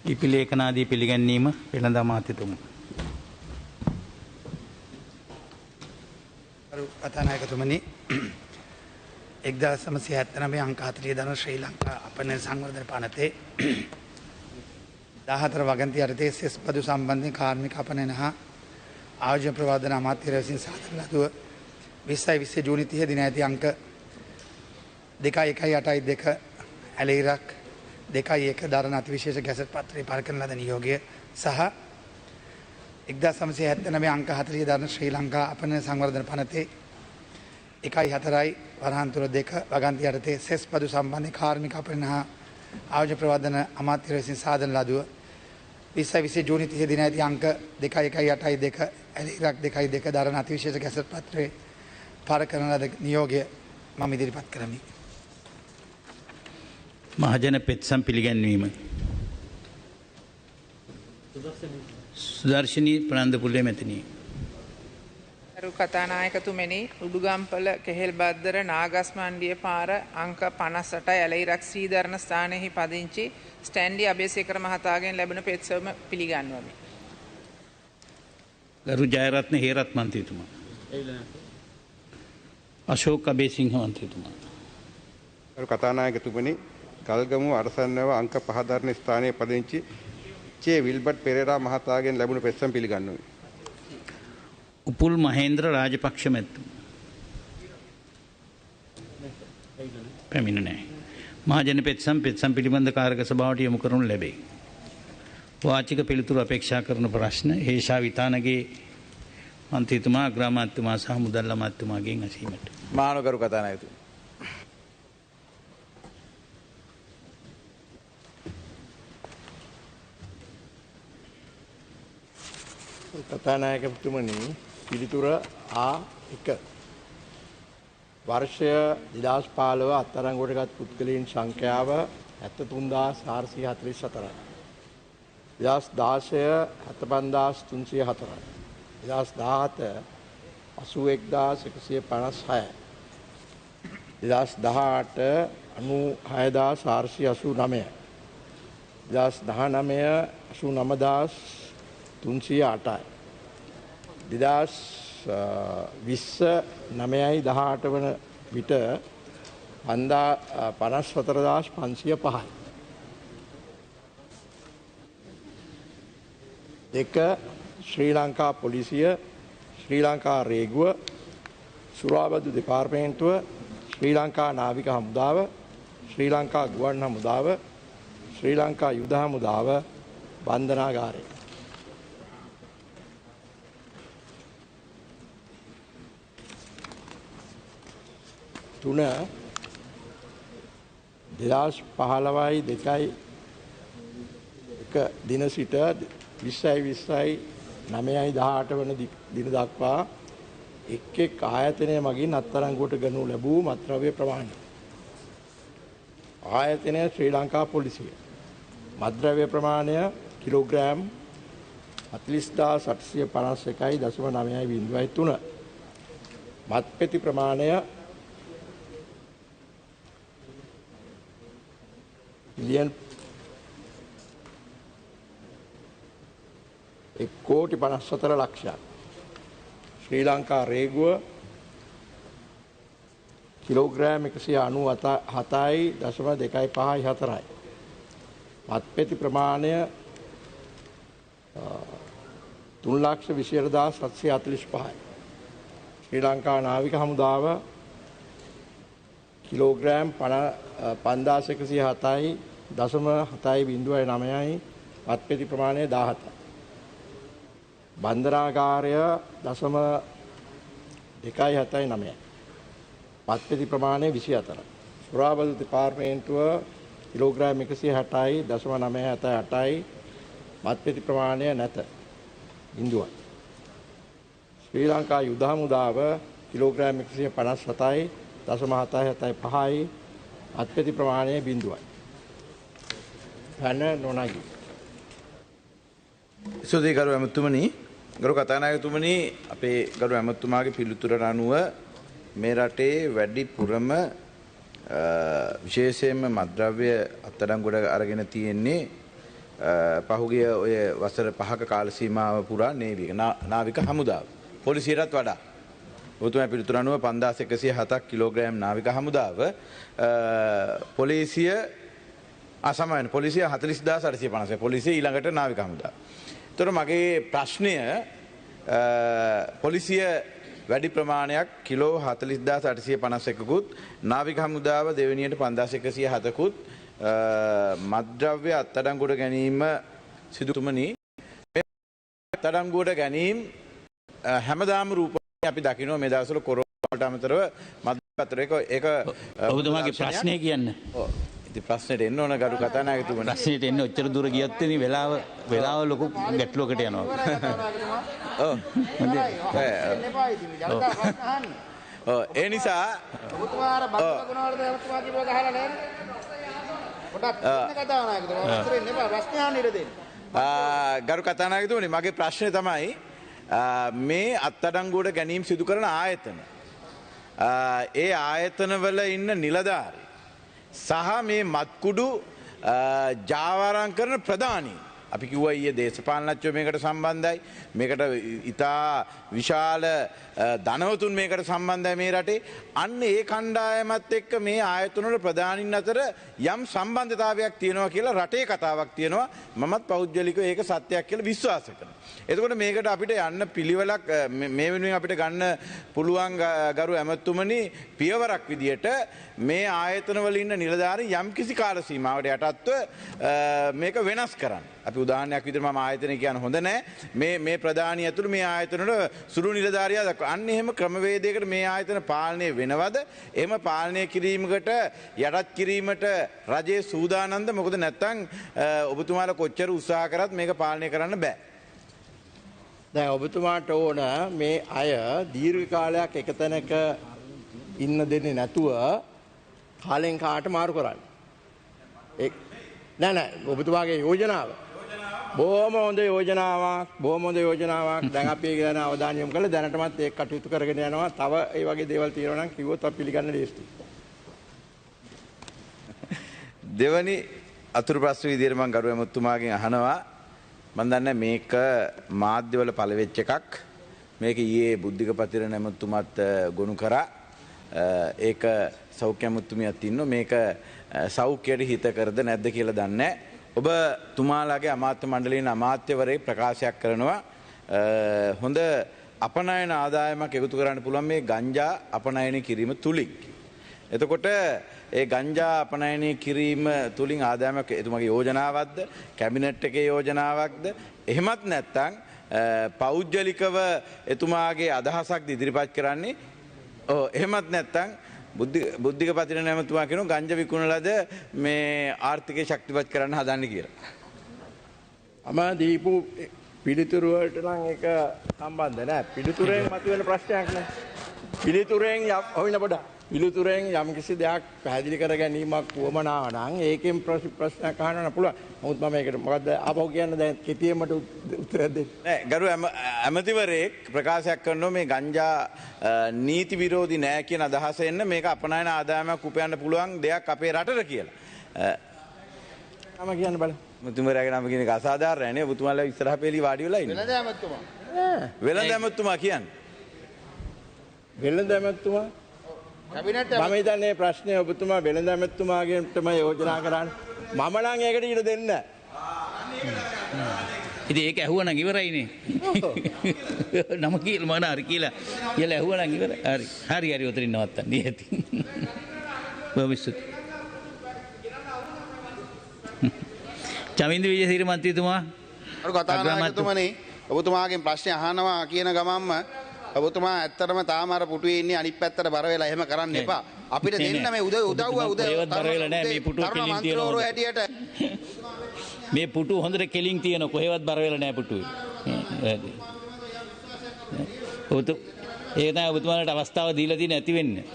ලිපි ලේඛනාදී පිළිගැන්වීම වෙළඳ අමාත්‍යතුමා. කතානායකතුමනි 1979 අංක 40 දන ශ්‍රී ලංකා අපනය සංවර්ධන පනතේ 14 වගන්ති යටතේ සෙස් බදු සම්බන්ධයෙන් කාර්මික අපනයන හා ආයෝජන ප්‍රවාදන අමාත්‍යවරයා විසින් සාදර ලදුව 2020 ජූනි 30 දින ඇති අංක 2.1.8.2 ඇලෙයිරක් 2.1 දරන අතිවිශේෂ ගැසට් පත්‍රයේ පළ කරන ලද නියෝගය සහ 1979 අංක 40 දරන ශ්‍රී ලංකා අපනය සංවර්ධන පනතේ 1.4 වරහන් තුන 2 වගන්ති යටතේ සෙස් බදු සම්බන්ධයෙන් කාර්මික අපනයන හා ආයෝජන ප්‍රවාදන අමාත්‍යවරයා විසින් සාදර ලදුව 2020 ජූනි 30 දින ඇති අංක 2.1.8.2 ඇලෙයිරක් 2.2 දරන අතිවිශේෂ ගැසට් පත්‍රයේ පළ කරන ලද නියෝගය මම ඉදිරිපත් කරමි. මහජන පෙත්සම් පිළිගැන්වීම. සුදර්ශනී ප්‍රනන්දපුල්ලේ මෙතනිය. කරු කතානායකතුමනි, උඩුගම්පල කෙහෙල්බද්දර නාගස්මන්ඩිය පාර අංක 58 ඇලෙයිරක් සීදරණ ස්ථානයෙහි පදිංචි ස්ටැන්ලි අබේසේකර මහතාගෙන් ලැබෙන පෙත්සම පිළිගන්වමි. ගරු ජයරත්න හේරත් මන්ත්‍රීතුමා. අශෝක් අබේසිංහ මන්ත්‍රීතුමා. කරු කතානායකතුමනි, ගල්ගමු අරසන්නව අංක 5 දරණ ස්ථානයේ පදිංචි චේ විල්බර්ට් පෙරේරා මහතාගෙන් ලැබුණු පෙත්සම් පිළිගන්වමි. උපුල් මහේන්ද්‍ර රාජපක්ෂ මැතිතුමා. පැමිණ නැහැ. මහජන පෙත්සම් පිළිබඳ කාර්යක සභාවට යොමු කරනු ලැබේ. වාචික පිළිතුරු අපේක්ෂා කරන ප්‍රශ්න හේෂා විතානගේ මන්ත්‍රීතුමා අග්‍රාමාත්‍යතුමා සහ මුදල් අමාත්‍යතුමාගෙන් ඇසීමට. මානවකරු කතානායකතුමා. කතානායකතුමනි, පිළිතුර A1 වර්ෂය 2015 අත්අඩංගුවටගත් පුද්ගලයන් සංඛ්‍යාව 73444යි. 2016 75304යි. 2017 81156යි. 2018 96489යි. 2019 89308යි. 2020 9/18 වන විට 54505යි. දෙක ශ්‍රී ලංකා පොලිසිය, ශ්‍රී ලංකා රේගුව, සුරාබදු දෙපාර්තමේන්තුව, ශ්‍රී ලංකා නාවික හමුදාව, ශ්‍රී ලංකා ගුවන් හමුදාව, ශ්‍රී ලංකා යුද හමුදාව බන්ධනාගාරය. තුන 2015 2.1 දින සිට 20.20 වන දින දක්වා එක් ආයතනය මගින් අත්අඩංගුවට ගනු ලැබූ මත්ද්‍රව්‍ය ප්‍රමාණය. ආයතනය ශ්‍රී ලංකා පොලිසිය. මත්ද්‍රව්‍ය ප්‍රමාණය කිලෝග්‍රෑම් 40851.903. මත්පෙති ප්‍රමාණය මිලියන් 1,54,00,000. ශ්‍රී ලංකා රේගුව කිලෝග්‍රෑම් 197.254යි. මත්පෙති ප්‍රමාණය 3,27,745යි. ශ්‍රී ලංකා නාවික හමුදාව කිලෝග්‍රෑම් 5107.709යි. මත්පෙති ප්‍රමාණය 17යි. බන්ධනාගාරය 0.279යි. මත්පෙති ප්‍රමාණය 24යි. සුරාබදු දෙපාර්තමේන්තුව කිලෝග්‍රෑම් 160.978යි. මත්පෙති ප්‍රමාණය නැත. 0යි. ශ්‍රී ලංකා යුද හමුදාව කිලෝග්‍රෑම් 157.775යි. මත්පෙති ප්‍රමාණය 0යි. පැන නොනගී. ස්තුතියි ගරු ඇමතුමනි. ගරු කතානායකතුමනි, අපේ ගරු ඇමතුමාගේ පිළිතුරට අනුව මේ රටේ වැඩිපුරම විශේෂයෙන්ම මත්ද්‍රව්‍ය අත්අඩංගුවට අරගෙන තියෙන්නේ පහුගිය ඔය වසර 5ක කාල සීමාව පුරා නාවික හමුදාව පොලිසියටත් වඩා ඔබතුමා පිළිතුර අනුව 5107ක් කිලෝග්‍රෑම් නාවික හමුදාව පොලිසිය අසමාන පොලිසිය 40850 පොලිසිය ඊළඟට නාවික හමුදාව. ඒතර මගේ ප්‍රශ්නය පොලිසිය වැඩි ප්‍රමාණයක් කිලෝ 40851කුත් නාවික හමුදාව දෙවෙනියට 5107කුත් මත්ද්‍රව්‍ය අත්අඩංගුවට ගැනීම සිදුතුමනි අත්අඩංගුවට ගැනීම හැමදාම රූපවලින් අපි දකිනවා මේ දවස්වල කොරෝනාවට අමතරව මත්ද්‍රව්‍ය අතර ඒක ඔබතුමාගේ ප්‍රශ්නය කියන්න. ඔව් ඉතින් ප්‍රශ්නෙට එන්න ඕන ගරු කතානායකතුමනි. ප්‍රශ්නෙට එන්න ඔච්චර දුර ගියත් ඉතින් වෙලාව ලොකු ගැටලුවකට යනවා. ඔව් ඒ නිසා ඔබතුමා අර බද්දල ගුණවර්ධන ඔබතුමා කිව්ව ගහලා නේද? පොඩක් කතානායකතුමා ඉස්සරහින් එපා ප්‍රශ්න අහන්න ඉර දෙන්න. ගරු කතානායකතුමනි මගේ ප්‍රශ්නේ තමයි මේ අත්අඩංගුවට ගැනීම සිදු කරන ආයතන ඒ ආයතනවල ඉන්න නිලධාරී සහ මේ මත්කුඩු ජාවාරම් කරන ප්‍රධානී අපි කිව්වා ඊයේ දේශපාලනඥයෝ මේකට සම්බන්ධයි මේකට ඉතා විශාල ධනවතුන් මේකට සම්බන්ධයි මේ රටේ අන්න ඒ කණ්ඩායමත් එක්ක මේ ආයතන වල ප්‍රධානීන් අතර යම් සම්බන්ධතාවයක් තියෙනවා කියලා රටේ කතාවක් තියෙනවා මමත් පෞද්ගලිකව ඒක සත්‍යයක් කියලා විශ්වාස කරනවා. එතකොට මේකට අපිට යන්න පිළිවෙලක් මේ වෙනුවෙන් අපිට ගන්න පුළුවන් ගරු ඇමතුමනි පියවරක් විදියට මේ ආයතන වල ඉන්න නිලධාරීන් යම් කිසි කාල සීමාවකට යටත්ව මේක වෙනස් කරන්න. අපි උදාහරණයක් විදිහට මම ආයතනය කියන හොඳ නැහැ මේ ප්‍රධානී ඇතුළු මේ ආයතන වල සුළු නිලධාරියා දක්වා අන්න එහෙම ක්‍රමවේදයකට මේ ආයතන පාලනය වෙනවද එහෙම පාලනය කිරීමකට යටත් කිරීමට රජයේ සූදානම්ද මොකද නැත්තම් ඔබතුමාලා කොච්චර උත්සාහ කරත් මේක පාලනය කරන්න බෑ. දැන් ඔබතුමාට ඕන මේ අය දීර්ඝ කාලයක් එක තැනක ඉන්න දෙන්නේ නැතුව කාලෙන් කාට මාරු කරන්න. නෑ ඔබතුමාගේ යෝජනාව බොහොම හොඳ යෝජනාවක් දැන් අපි ගැන අවධානය යොමු කළා දැනටමත් ඒක කටයුතු කරගෙන යනවා තව ඒ වගේ දේවල් තියෙනවා නම් කිව්වොත් අපි පිළිගන්න ලේසියි. දෙවනි අතුරු ප්‍රශ්න විදිහට මම ගරු ඇමතුමාගෙන් අහනවා මම දන්නේ මේක මාධ්‍යවල පළවෙච්ච එකක් මේක ඊයේ බුද්ධික පතිරණ ඇමතුමාත් ගොනු කරා ඒක සෞඛ්‍ය ඇමතුමියක් ඉන්නවා මේක සෞඛ්‍යයට හිත කරද නැද්ද කියලා දන්නේ ඔබ තුමාලාගේ අමාත්‍ය මණ්ඩලයේ අමාත්‍යවරයෙක් ප්‍රකාශයක් කරනවා හොඳ අපනයන ආදායමක් එකතු කරන්න පුළුවන් මේ ගංජා අපනයනය කිරීම තුලින්. එතකොට ඒ ගංජා අපනයනය කිරීම තුලින් ආදායමක් එතුමාගේ යෝජනාවක්ද කැබිනට් එකේ යෝජනාවක්ද එහෙමත් නැත්නම් පෞද්ගලිකව එතුමාගේ අදහසක් ඉදිරිපත් කරන්නේ එහෙමත් නැත්නම් බුද්ධික පතිරණ ඇමතුමා කියනවා ගංජා විකුණලාද මේ ආර්ථිකය ශක්තිමත් කරන්න හදන්නේ කියලා. අම දීපු පිළිතුරු වලට නම් ඒක සම්බන්ධ නැහැ. පිළිතුරෙන් මතුවෙන ප්‍රශ්නයක් නෑ. පිළිතුරෙන් පිළිතුරෙන් යම් කිසි දෙයක් පැහැදිලි කර ගැනීමක් වමනා නම් ඒකෙන් ප්‍රශ්නයක් අහන්න පුළුවන්. නමුත් මම ඒකට මොකද්ද ආපහු කියන්න දැන් කෙටියෙන්මට උත්තර දෙන්න. නෑ ගරු ඇමතිවරයෙක් ප්‍රකාශයක් කරනවා මේ ගංජා නීති විරෝධී නෑ කියන අදහස එන්න මේක අපනයන ආදායමක් උපයන්න පුළුවන් දෙයක් අපේ රටට කියලා. මම කියන්න බලන්න. මුතුමරයාගේ නම කියන එක අසාධාරණයි නේ. ඔබතුමාලා ඉස්සරහ පෙළි වාඩි වෙලා ඉන්නේ. වෙළඳ ඇමතුමා. වෙළඳ ඇමතුමා කියන්නේ. වෙළඳ ඇමතුමා කැබිනට් මම හිතන්නේ ප්‍රශ්නේ ඔබතුමා වෙළඳ ඇමතුමාගෙන් තමයි යෝජනා කරන්නේ. මම නම් ඒකට ඉඩ දෙන්න. ඉතින් ඒක ඇහුවනම් ඉවරයිනේ. නම කියලා මොන හරි කියලා ඇහුවනම් ඉවරයි. හරි උතරින් නවත්තන්න. ඉතින්. භවිෂ්‍යත්. චමින්ද විජේසිරි මන්ත්‍රීතුමා අර කතානායකතුමනි ඔබතුමාගෙන් ප්‍රශ්න අහනවා කියන ගමන්ම ඔබතුමා ඇත්තටම තාම අර පුටුවේ ඉන්නේ අනිත් පැත්තට බර වෙලා එහෙම කරන්න එපා. අපිට දෙන්න මේ උදව්ව ඒවත් බර වෙලා නැහැ මේ පුටුව කෙලින් තියෙනවා. හැටියට මේ පුටුව හොඳට කෙලින් තියෙනවා. කොහෙවත් බර වෙලා නැහැ පුටුවේ. ඒක තමයි ඔබතුමාලට අවස්ථාව දීලා තියෙන ඇති වෙන්නේ.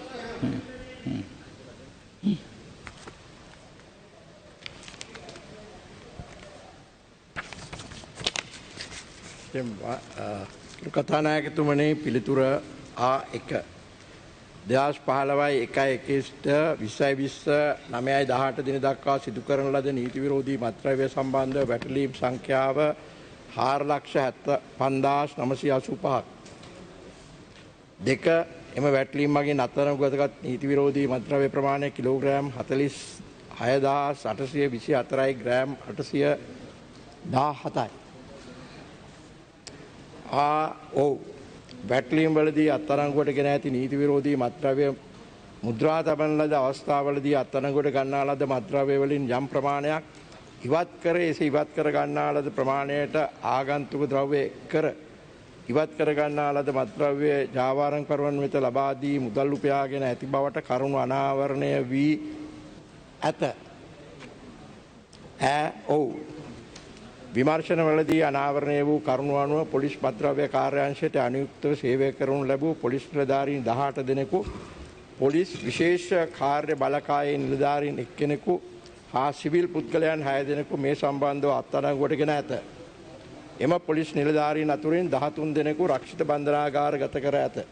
කතානායකතුමනි පිළිතුර A1 2015 2020 දින දක්වා සිදු කරන ලද නීති විරෝධී මත්ද්‍රව්‍ය සම්බන්ධ වැටලීම් සංඛ්‍යාව 4,75,985ක්. දෙක එම වැටලීම් මගින් අත්අඩංගුවටගත් නීති විරෝධී මත්ද්‍රව්‍ය ප්‍රමාණය කිලෝග්‍රෑම් 46,824යි ග්‍රෑම් 817යි. වැටලීම් වලදී අත්අඩංගුවට ගෙන ඇති නීති විරෝධී මත්ද්‍රව්‍ය මුද්‍රා තබන ලද අවස්ථාවලදී අත්අඩංගුවට ගන්නා ලද මත්ද්‍රව්‍ය වලින් යම් ප්‍රමාණයක් ඉවත් කර එසේ ඉවත් කර ගන්නා ලද ප්‍රමාණයට ආගන්තුක ද්‍රව්‍ය කර ඉවත් කර ගන්නා ලද මත්ද්‍රව්‍ය ජාවාරම්කරුවන් වෙත ලබා දී මුදල් උපයාගෙන ඇති බවට කරුණු අනාවරණය වී ඇත. විමර්ශනවලදී අනාවරණය වූ කරුණු අනුව පොලිස් මත්ද්‍රව්‍ය කාර්යාංශයට අනුයුක්තව සේවය කරනු ලැබූ පොලිස් නිලධාරීන් 18 දෙනෙකු, පොලිස් විශේෂ කාර්ය බලකායේ නිලධාරීන් එක්කෙනෙකු හා සිවිල් පුද්ගලයන් 6 දෙනෙකු මේ සම්බන්ධව අත්අඩංගුවට ගෙන ඇත. එම පොලිස් නිලධාරීන් අතුරින් 13 දෙනෙකු රක්ෂිත බන්ධනාගාරගත කර ඇත.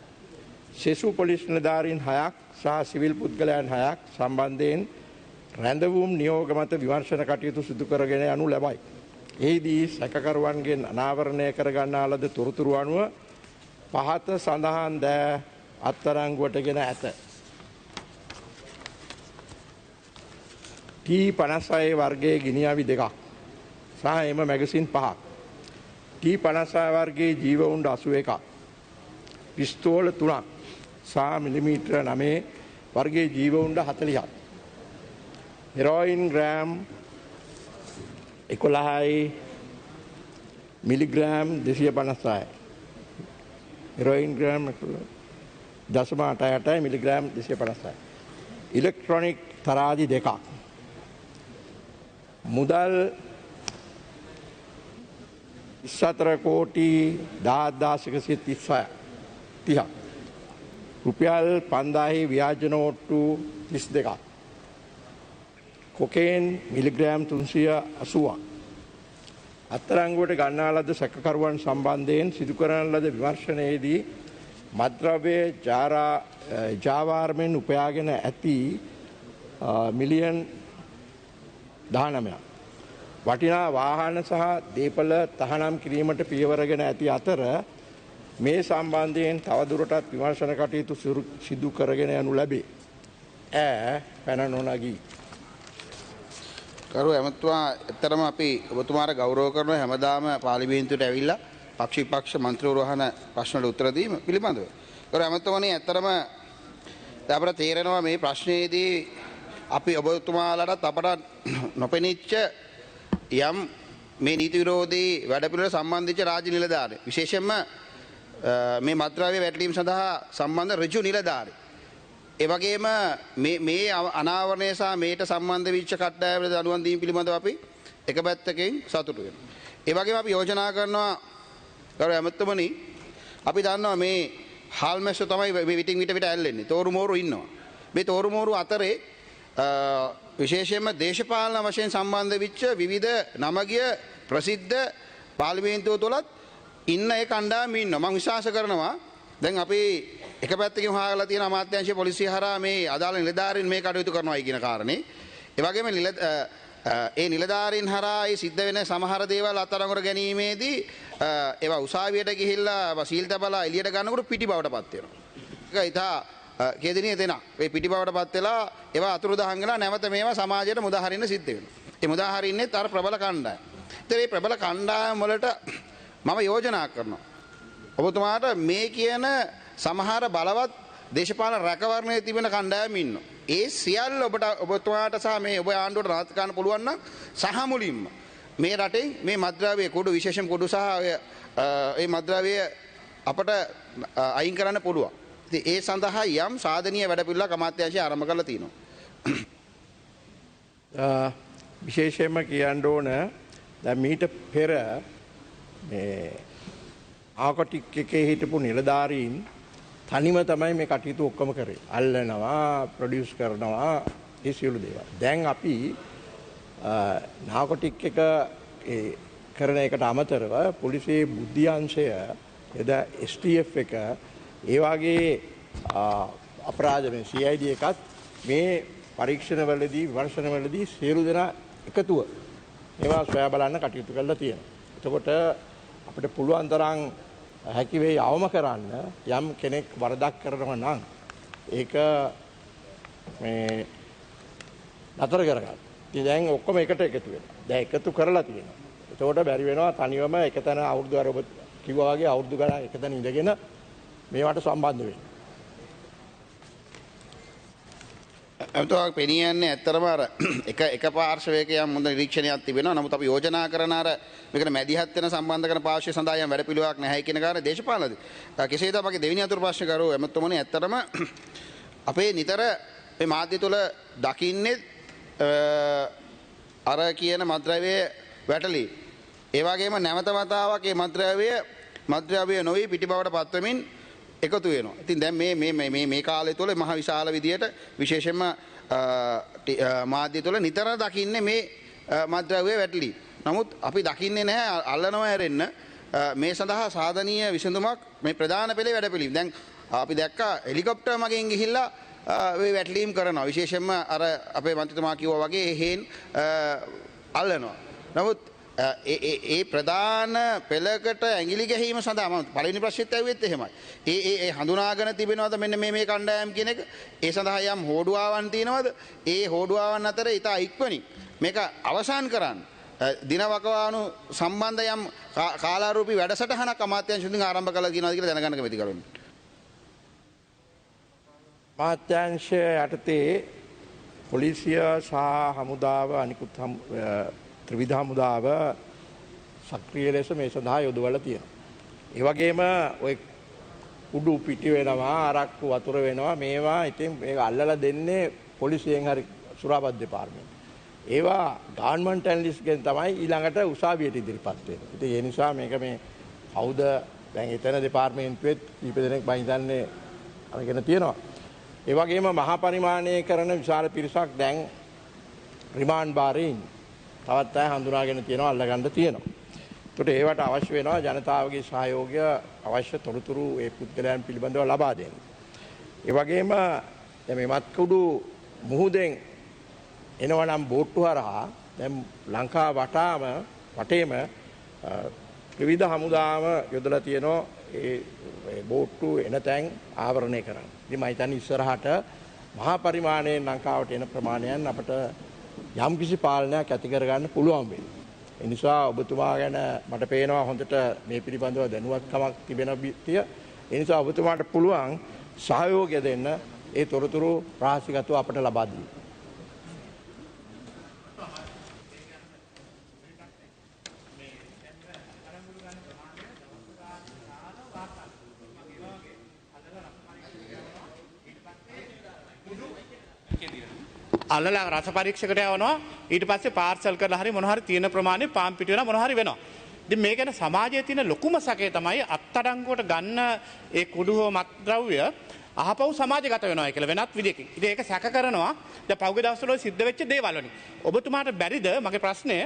සෙසු පොලිස් නිලධාරීන් 6ක් සහ සිවිල් පුද්ගලයන් 6ක් සම්බන්ධයෙන් රැඳවුම් නියෝග මත විමර්ශන කටයුතු සිදු කරගෙන යනු ලැබයි. එහිදී සැකකරුවන්ගෙන් අනාවරණය කර ගන්නා ලද තොරතුරු අනුව පහත සඳහන් දෑ අත්අඩංගුවට ගෙන ඇත. T56 වර්ගයේ ගිනි අවි 2ක් සහ එම මැගසින් 5ක්. T56 වර්ගයේ ජීවඋණ්ඩ 81ක්. පිස්තෝල 3ක් සහ මිලිමීටර 9 වර්ගයේ ජීවඋණ්ඩ 40ක්. හෙරෝයින් ග්‍රෑම් 11යි මිලිග්‍රෑම් 256යි. හෙරෝයින් ග්‍රෑම් 0.88යි මිලිග්‍රෑම් 256යි. ඉලෙක්ට්‍රොනික තරාදි 2ක්. මුදල් 24 කෝටි 10,130ක්. රුපියල් 5000 ව්‍යාජ නෝට්ටු 32ක්. Cocaine milligram 380ක්. අත්අඩංගුවට ගන්නා ලද සැකකරුවන් සම්බන්ධයෙන් සිදු කරන ලද විමර්ශනයේදී මත්ද්‍රව්‍ය ජාවාරමෙන් උපයාගෙන ඇති මිලියන් 19ක්. වටිනා වාහන සහ දේපල තහනම් කිරීමට පියවරගෙන ඇති අතර මේ සම්බන්ධයෙන් තවදුරටත් විමර්ශන කටයුතු සිදු කරගෙන යනු ලැබේ. පැන නොනගී. කරු ඇමතුමා ඇත්තටම අපි ඔබතුමාට ගෞරව කරනවා හැමදාම පාර්ලිමේන්තුවට ඇවිල්ලා පක්ෂ විපක්ෂ මන්ත්‍රීවරු අහන ප්‍රශ්නවලට උත්තර දීම පිළිබඳව. කරු ඇමතුමනි ඇත්තටම අපට තේරෙනවා මේ ප්‍රශ්නයේදී අපි ඔබතුමාලටත් අපට නොපෙනිච්ච යම් මේ නීති විරෝධී වැඩපිළිවෙල සම්බන්ධිත රාජ්‍ය නිලධාරී විශේෂයෙන්ම මේ මත්ද්‍රව්‍ය වැටලීම් සඳහා සම්බන්ධ ඍජු නිලධාරී ඒ වගේම මේ අනාවරණය සහ මේට සම්බන්ධ වෙච්ච කණ්ඩායමට දඬුවම් දීම පිළිබඳව අපි එක පැත්තකින් සතුටු වෙනවා. ඒ වගේම අපි යෝජනා කරනවා ගරු ඇමතුමනි අපි දන්නවා මේ හාල්මැස්ස තමයි මේ විටින් විට ඇල්ලෙන්නේ. තෝරු මෝරු ඉන්නවා. මේ තෝරු මෝරු අතරේ විශේෂයෙන්ම දේශපාලන වශයෙන් සම්බන්ධ වෙච්ච විවිධ නමගිය ප්‍රසිද්ධ පාර්ලිමේන්තුව තුලත් ඉන්න ඒ කණ්ඩායම ඉන්නවා. මම විශ්වාස කරනවා දැන් අපි එක පැත්තකින් හොයාගලා තියෙන අමාත්‍යාංශයේ පොලිසිය හරහා මේ අදාළ නිලධාරීන් මේ කටයුතු කරනවායි කියන කාරණේ. ඒ වගේම ඒ නිලධාරීන් හරහා ඒ සිද්ධ වෙන සමහර දේවල් අත්අඩංගුවට ගැනීමේදී ඒවා උසාවියට ගිහිල්ලා සීල් තබලා එළියට ගන්නකොට පිටිබවටපත් වෙනවා. ඒක ඉතා කේදෙනිය දෙන. මේ පිටිබවටපත් වෙලා ඒවා අතුරුදහන් වෙලා නැවත මේවා සමාජයට මුදාහරින්න සිද්ධ වෙනවා. ඒ මුදාහරින්නෙත් අර ප්‍රබල කණ්ඩායම්. ඉතින් මේ ප්‍රබල කණ්ඩායම් වලට මම යෝජනා කරනවා. ඔබතුමාට මේ කියන සමහර බලවත් දේශපාලන රැකවරණයේ තිබෙන කණ්ඩායම් ඉන්නවා. ඒ සියල්ල ඔබතුමාට සහ මේ ඔබ ආණ්ඩුවට නාස්ති කරන්න පුළුවන් නම් සහ මුලින්ම මේ රටේ මේ මත්ද්‍රව්‍ය කුඩු විශේෂම කුඩු සහ ඒ මත්ද්‍රව්‍ය අපට අයින් කරන්න පුළුවන්. ඉතින් ඒ සඳහා යම් සාධනීය වැඩපිළිවෙලක් අමාත්‍යාංශය ආරම්භ කරලා තියෙනවා. විශේෂයෙන්ම කියන්න ඕන දැන් මීට පෙර මේ ආකොටික් එකේ හිටපු නිලධාරීන් තනිම තමයි මේ කටයුතු ඔක්කොම කරේ. අල්ලනවා, ප්‍රොඩියුස් කරනවා, ඒ සියලු දේවල්. දැන් අපි නාකොටික් එක කරන එකට අමතරව පොලිසියේ බුද්ධි අංශය එදා STF එක ඒ වගේ අපරාධ මේ CID එකත් මේ පරීක්ෂණවලදී විමර්ශනවලදී සියලු දෙනා එකතුව මේවා සොයා බලන්න කටයුතු කරලා තියෙනවා. එතකොට අපිට පුළුවන් තරම් හැකි වෙයි අවම කරන්න යම් කෙනෙක් වරදක් කරනවා නම් ඒක මේ නතර කරගන්න. ඉතින් දැන් ඔක්කොම එකට එකතු වෙනවා. දැන් එකතු කරලා තියෙනවා. එතකොට බැරි වෙනවා තනියම එකතැන අවුරුදු අර ඔබ කිව්වා වගේ අවුරුදු ගණන් එකතැන ඉඳගෙන මේවට සම්බන්ධ වෙන්න. අමතක පෙනී යන්නේ ඇත්තටම අර එක පාර්ශවයක යම් හොඳ නිරීක්ෂණයක් තිබෙනවා. නමුත් අපි යෝජනා කරන අර මේකට මැදිහත් වෙන සම්බන්ධ කරන පාර්ශ්වය සඳහා යම් වැඩපිළිවෙලක් නැහැ කියන කාරණේ දේශපාලනදී. කෙසේද අපගේ දෙවෙනි අතුරු ප්‍රශ්න කරු එමෙතුමනි ඇත්තටම අපේ නිතර මේ මාධ්‍ය තුල දකින්නේ අර කියන මත්ද්‍රව්‍ය වැටලි. ඒ වගේම නැවත වතාවක් මේ මත්ද්‍රව්‍ය නොවි පිටිබවට පත්වමින් එකතු වෙනවා. ඉතින් දැන් මේ කාලය තුළ මහ විශාල විදියට විශේෂයෙන්ම මාධ්‍ය තුළ නිතර දකින්නේ මේ මත්ද්‍රව්‍ය වැටලි. නමුත් අපි දකින්නේ නැහැ අල්ලනවා ඇරෙන්න මේ සඳහා සාධනීය විසඳුමක් මේ ප්‍රධාන පෙළේ වැඩපිළිවෙල. දැන් අපි දැක්කා හෙලිකොප්ටර් මගින් ගිහිල්ලා මේ වැටලීම් කරනවා. විශේෂයෙන්ම අර අපේ මන්ත්‍රීතුමා කිව්වා වගේ හේන් අල්ලනවා. නමුත් ඒ ප්‍රධාන පෙළකට ඇඟිලි ගැහිම සඳහා මම පළවෙනි ප්‍රශ්නෙත් ඇහුවෙත් එහෙමයි. ඒ හඳුනාගෙන තිබෙනවද මෙන්න මේ කණ්ඩායම් කියන එක? ඒ සඳහා යම් හෝඩුවාවන් තියෙනවද? ඒ හෝඩුවාවන් අතර ඉතා ඉක්මනින් මේක අවසන් කරන්න දිනවකවානු සම්බන්ධ යම් කාලාරූපී වැඩසටහනක් අමාත්‍යාංශයෙන් ආරම්භ කළා කියනවා කියලා දැනගන්න කැමති කරුණු. අමාත්‍යාංශය යටතේ පොලිසිය සහ හමුදාව අනිකුත් ත්‍රිවිධ හමුදාව සක්‍රිය ලෙස මේ සඳහා යොදවලා තියෙනවා. ඒ වගේම ඔය උඩු පිටි වෙනවා අරක්කු වතුර වෙනවා මේවා ඉතින් මේක අල්ලලා දෙන්නේ පොලිසියෙන් හරි සුරාබත් දෙපාර්තමේන්තුව. ඒවා ගවර්න්මන්ට් ඇනලිස්ට්ගෙන් තමයි ඊළඟට උසාවියට ඉදිරිපත් වෙන්නේ. ඉතින් ඒ නිසා මේක මේ කවුද දැන් එතන දෙපාර්තමේන්තුවෙත් කීප දෙනෙක් මම හිතන්නේ අරගෙන තියෙනවා. ඒ වගේම මහා පරිමාණයේ කරන විශාල පිරිසක් දැන් රිමාන්ඩ් බාරේ තවත් අය හඳුනාගෙන තියෙනවා අල්ලගන්න තියෙනවා. ඒකට ඒවට අවශ්‍ය වෙනවා ජනතාවගේ සහයෝගය අවශ්‍ය තොරතුරු ඒ පුද්ගලයන් පිළිබඳව ලබා දෙන්න. ඒ වගේම දැන් මේ මත්කුඩු මුහුදෙන් එනවනම් බෝට්ටු හරහා දැන් ලංකාව වටේම ත්‍රිවිධ හමුදාම යොදලා තියෙනවා ඒ බෝට්ටු එන තැන් ආවරණය කරන්න. ඉතින් මම හිතන්නේ ඉස්සරහට මහා පරිමාණයෙන් ලංකාවට එන ප්‍රමාණයන් අපට යම් කිසි පාලනයක් ඇති කරගන්න පුළුවන් වෙයි. ඒ නිසා ඔබතුමා ගැන මට පේනවා හොඳට මේ පිළිබඳව දැනුවත්කමක් තිබෙන විදිය. ඒ නිසා ඔබතුමාට පුළුවන් සහයෝගය දෙන්න ඒ තොරතුරු රහසිගතව අපට ලබා දෙන්න. අල්ලලා රස පරීක්ෂකයට යවනවා ඊට පස්සේ පාර්සල් කරලා හරි මොන හරි තියෙන ප්‍රමාණය පාන් පිටි වෙනවා මොන හරි වෙනවා. ඉතින් මේ ගැන සමාජයේ තියෙන ලොකුම සැකය තමයි අත්අඩංගුවට ගන්න ඒ කුඩු හෝ මත්ද්‍රව්‍ය අහපව් සමාජගත වෙනවා කියලා වෙනත් විදිහකින්. ඉතින් ඒක සැක කරනවා. දැන් පහුගිය දවස්වල සිද්ධ වෙච්ච දේවල් වලින්. ඔබතුමාට බැරිද මගේ ප්‍රශ්නය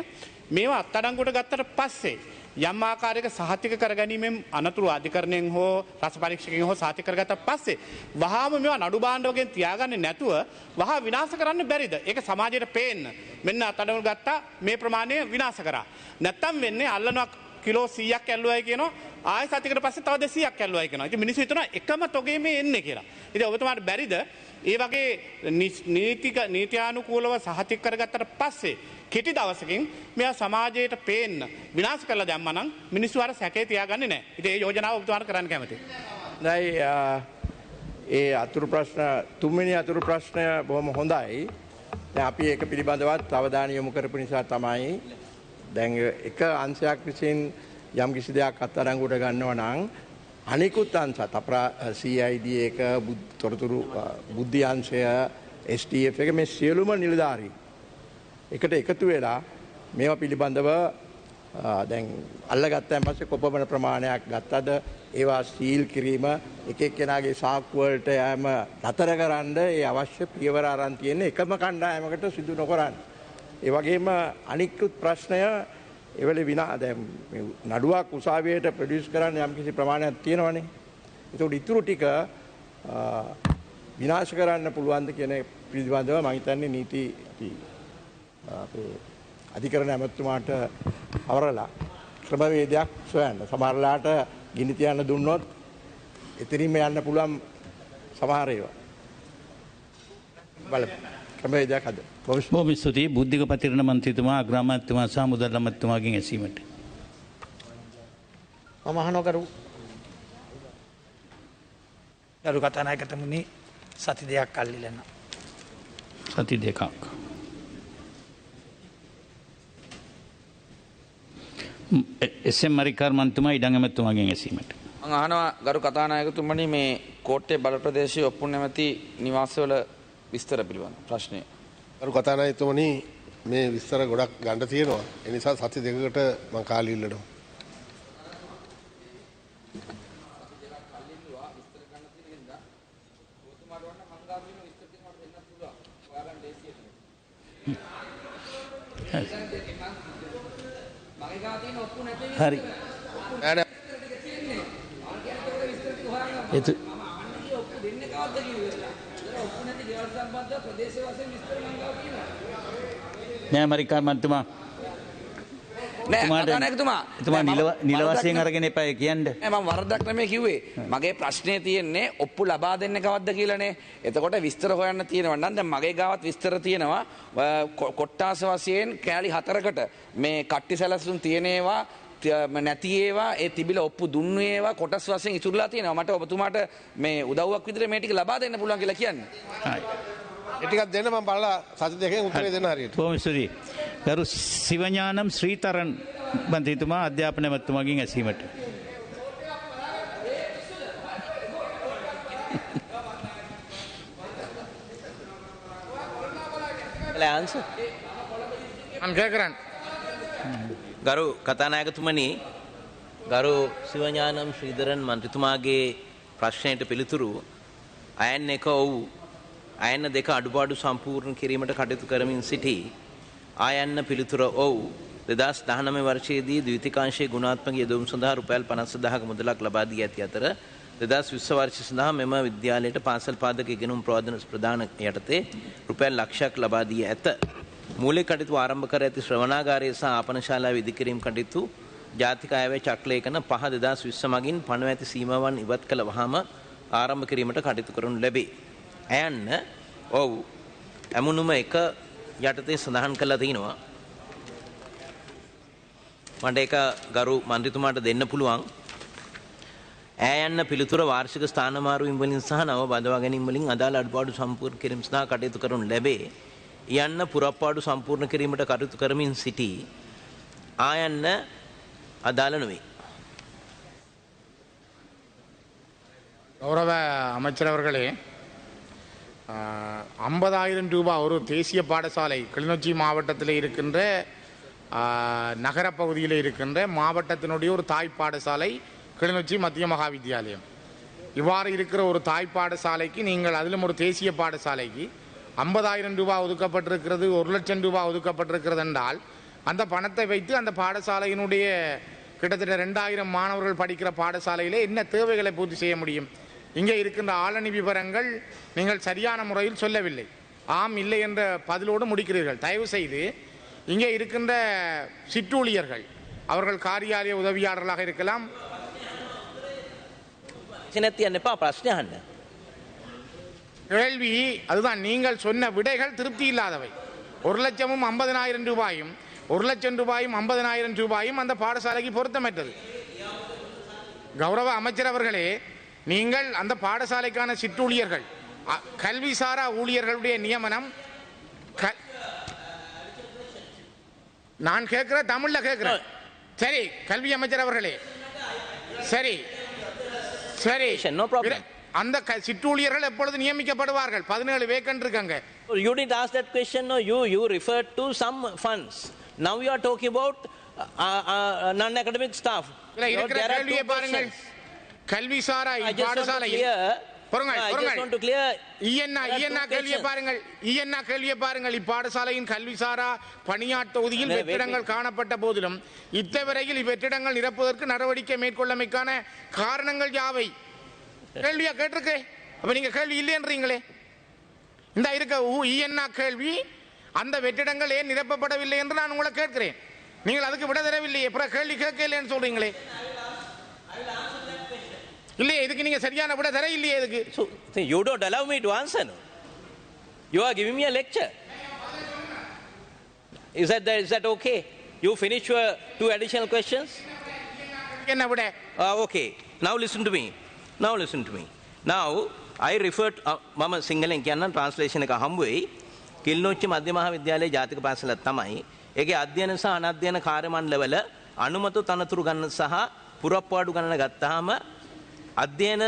මේවා අත්අඩංගුවට ගත්තට පස්සේ යම් ආකාරයක සහතික කරගැනීමෙන් අනතුරු අධිකරණයෙන් හෝ රස පරීක්ෂකයෙන් හෝ සහතික කරගත්ත පස්සේ වහාම මේවා නඩු භාණ්ඩ වලින් තියාගන්නේ නැතුව වහා විනාශ කරන්න බැරිද? ඒක සමාජයට පේන්න. මෙන්න අත්අඩංගුවට ගත්තා මේ ප්‍රමාණය විනාශ කරා. නැත්තම් වෙන්නේ අල්ලනවා කිලෝ 100ක් ඇල්ලුවයි කියනවා ආයෙ සතියකට පස්සේ තව 200ක් ඇල්ලුවයි කියනවා. ඉතින් මිනිස්සු හිතනවා එකම තොගේ මේ එන්නේ කියලා. ඉතින් ඔබතුමාට බැරිද ඒ වගේ නීත්‍යානුකූලව සහතික කරගත්තට පස්සේ කෙටි දවසකින් මෙයා සමාජයට පේන්න විනාශ කරලා දැම්මා නම් මිනිස්සු අර සැකේ තියාගන්නේ නැහැ. ඉතින් ඒ යෝජනාව ඔබතුමාට කරන්න කැමතියි. දැයි ඒ අතුරු ප්‍රශ්න තුන්වෙනි අතුරු ප්‍රශ්නය බොහොම හොඳයි. දැන් අපි ඒක පිළිබඳවත් අවධානය යොමු කරපු නිසා තමයි දැන් එක අංශයක් විසින් යම් කිසි දෙයක් අත්අඩංගුවට ගන්නවා නම් අනිකුත් අංශත් CID එක තොරතුරු බුද්ධි අංශය STF එක මේ සියලුම නිලධාරීන් එකට එකතු වෙලා මේවා පිළිබඳව දැන් අල්ලගත්තන් පස්සේ කොපමණ ප්‍රමාණයක් ගත්තද ඒවා සීල් කිරීම එක එක්කෙනාගේ සාක්කු වලට යෑම නතර කරන්න ඒ අවශ්‍ය පියවර අරන් තියෙන එකම කණ්ඩායමකට සිදු නොකරන්න. ඒ වගේම අනිකුත් ප්‍රශ්නය එවල දැන් නඩුවක් උසාවියට ප්‍රොඩියුස් කරන්න යම් කිසි ප්‍රමාණයක් තියෙනවනේ. ඒකට ඉතුරු ටික විනාශ කරන්න පුළුවන්ද කියන පිළිබඳව මම හිතන්නේ නීති අපේ අධිකරණ ඇමතුමාට අවරලා ක්‍රමවේදයක් සොයන්න. සමහරලාට ගිනි තියන්න දුන්නොත් එතනින්ම යන්න පුළුවන් සමහර ඒවා. බලමු. ක්‍රමවේදයක් හද. බොහොම ස්තුතියි බුද්ධික පතිරණ මන්ත්‍රීතුමා අග්‍රාමාත්‍යතුමා සහ මුදල් අමාත්‍යතුමාගෙන් ඇසීමට. මම අහනවා ගරු කතානායකතුමනි සති දෙකක් අල්ලිලන්න. සති දෙකක්. එස්.එම්. මරිකාර් මන්ත්‍රීතුමා ඉඩම් ඇමතුමාගෙන් ඇසීමට. මම අහනවා ගරු කතානායකතුමනි මේ කෝට්ටේ බල ප්‍රදේශයේ ඔප්පු නැමැති නිවාසවල විස්තර පිළිබඳ ප්‍රශ්නය. ගරු කතානායකතුමනි මේ විස්තර ගොඩක් ගන්න තියෙනවා. ඒ නිසා සති දෙකකට මම කාලය ඉල්ලනවා. හරි. නෑ මරිකාර් මන්ත්‍රීතුමා. එතුමා නිල වශයෙන් අරගෙන එපා කියන්න. මම වරදක් නෙමෙයි කිව්වේ. මගේ ප්‍රශ්නේ තියෙන්නේ ඔප්පු ලබා දෙන්න කවද්ද කියලානේ. එතකොට විස්තර හොයන්න තියෙනවා නම් දැන් මගේ ගාවත් විස්තර තියෙනවා. කොට්ටාස වශයෙන් කෑලි 4කට මේ කට්ටි සැලසුම් තියෙන ඒවා නැති ඒවා ඒ තිබිලා ඔප්පු දුන්නු ඒවා කොටස් වශයෙන් ඉතුරුලා තියෙනවා. මට ඔබතුමාට මේ උදව්වක් විදිහට මේ ටික ලබා දෙන්න පුළුවන් කියලා කියන්නේ. ඒ ටිකක් දෙන්න මම බලලා සති දෙකෙන් උත්තරේ දෙන්න හරියට. බොහොම ස්තුතියි. ගරු සිවඥානම් ශ්‍රීතරන් මන්ත්‍රීතුමා අධ්‍යාපන ඇමතුමාගෙන් ඇසීමට. ගරු කතානායකතුමනි ගරු සිවඥානම් ශ්‍රීධරන් මන්ත්‍රීතුමාගේ ප්‍රශ්නයට පිළිතුරු අයන්න 1 ඔව් අයන්න 2 අඩුපාඩු සම්පූර්ණ කිරීමට කටයුතු කරමින් සිටී. ආයන්න පිළිතුර ඔව් 2019 වර්ෂයේදී ද්විතීකාංශයේ ගුණාත්මක යෙදවුම් සඳහා රුපියල් 50000ක මුදලක් ලබා දී ඇති අතර 2020 වර්ෂය සඳහා මෙම විද්‍යාලයට පාසල් පාදක ඉගෙනුම් ප්‍රදාන යටතේ රුපියල් ලක්ෂයක් ලබා දී ඇත. මූලික කටයුතු ආරම්භ කර ඇති ශ්‍රවණාගාරය සහ ආපනශාලාව ඉදිකිරීම කටයුතු ජාතික අයවැය චක්‍රලේඛන 5/2020 මගින් පනව ඇති සීමාවන් ඉවත් කළ වහාම ආරම්භ කිරීමට කටයුතු කරනු ලැබේ. ඇයන්න ඔව් ඇමුණුම 1 යටතේ සඳහන් කළා තිනවා. මට ඒක ගරු මන්ත්‍රීතුමාට දෙන්න පුළුවන්. ඇයන්න පිළිතුර වාර්ෂික ස්ථාන මාරුවීම් වලින් සහ නව බඳවා ගැනීම් වලින් අදාළ අඩුපාඩු සම්පූර්ණ කිරීම සඳහා කටයුතු කරනු ලැබේ. යන්න පුරප්පාඩු සම්පූර්ණ කිරීමට කටයුතු කරමින් සිටී. ආයන්න අදාළ නොවේ. கௌரவ அமைச்சர் அவர்களே 50,000 ரூபாய் ஒரு தேசிய பாடசாலை கிளிநொச்சி மாவட்டத்தில் இருக்கின்ற நகரப்பகுதியில் இருக்கின்ற மாவட்டத்தினுடைய ஒரு தாய் பாடசாலை கிளிநொச்சி மத்திய மகா வித்தியாலயம். இவ்வாறு இருக்கிற ஒரு தாய் பாடசாலைக்கு நீங்கள் அதிலும் ஒரு தேசிய பாடசாலைக்கு 50,000 ரூபாய் ஒதுக்கப்பட்டிருக்கிறது, 1,00,000 ரூபாய் ஒதுக்கப்பட்டிருக்கிறது என்றால் அந்த பணத்தை வைத்து அந்த பாடசாலையினுடைய கிட்டத்தட்ட 2,000 மாணவர்கள் படிக்கிற பாடசாலையிலே என்ன தேவைகளை பூர்த்தி செய்ய முடியும்? இங்கே இருக்கின்ற ஆளணி விவரங்கள் நீங்கள் சரியான முறையில் சொல்லவில்லை. ஆம் இல்லை என்ற பதிலோடு முடிக்கிறீர்கள். தயவு செய்து இங்கே இருக்கின்ற சிற்றூழியர்கள், அவர்கள் காரியாலய உதவியாளர்களாக இருக்கலாம். கேள்வி அதுதான், நீங்கள் சொன்ன விடைகள் திருப்தி இல்லாதவை. 1,50,000 ரூபாயும் 1,00,000 ரூபாயும் 50,000 ரூபாயும் அந்த பாடசாலைக்கு பொருத்தமற்றது. கௌரவ அமைச்சர் அவர்களே, நீங்கள் அந்த பாடசாலைக்கான சிற்றூழியர்கள், கல்விசாரா ஊழியர்களுடைய நியமனம், நான் கேட்கிற தமிழ்ல கேட்கிறேன். சரி கல்வி அமைச்சர் அவர்களே, சரி சரி, அந்த சிற்றூழியர்கள் எப்பொழுது நியமிக்கப்படுவார்கள்? 17 வேக்கன்ட் இருக்காங்க. You didn't ask that question. No, you referred to some funds. Now you are talking about non-academic staff. இருக்கிற கேள்வியை பாருங்கள். கல்விசாரா பாடசாலை இப்பாடசாலையின் கல்விசாரா பணியாட் தொகுதியில் வெற்றிடங்கள் காணப்பட்ட போதிலும் இத்தவரையில் இவ்வெற்றிடங்கள் நிரப்புவதற்கு நடவடிக்கை மேற்கொள்ளமைக்கான காரணங்கள் யாவை? கேள்வியா கேட்டிருக்கே. அப்ப நீங்க கேள்வி இல்லைன்றீங்களே. இந்த இருக்க என்ன கேள்வி, அந்த வெற்றிடங்கள் ஏன் நிரப்பப்படவில்லை என்று நான் உங்களை கேட்கிறேன். நீங்கள் அதுக்கு விட தரவில்லையே, அப்புறம் கேள்வி கேட்கலன்னு சொல்றீங்களே. இல்லையே, இதுக்கு நீங்க சரியான விட தர இல்லையே. இதுக்கு you don't allow me to answer. No? You are giving me a lecture. Is that okay? You finish your 2 additional questions? என்ன விட? Okay. Now listen to me. Now I referred මම සිංහලෙන් කියන්නම් ට්‍රාන්ස්ලේෂන් එක හම්බ වෙයි. කිල්නොච්චි මධ්‍ය මහා විද්‍යාලයේ ජාතික පාසලක් තමයි. ඒකේ අධ්‍යයන සහ අනධ්‍යයන කාර්ය මණ්ඩලවල අනුමත තනතුරු ගන්න සහ පුරප්පාඩු ගණන ගත්තාම අධ්‍යයන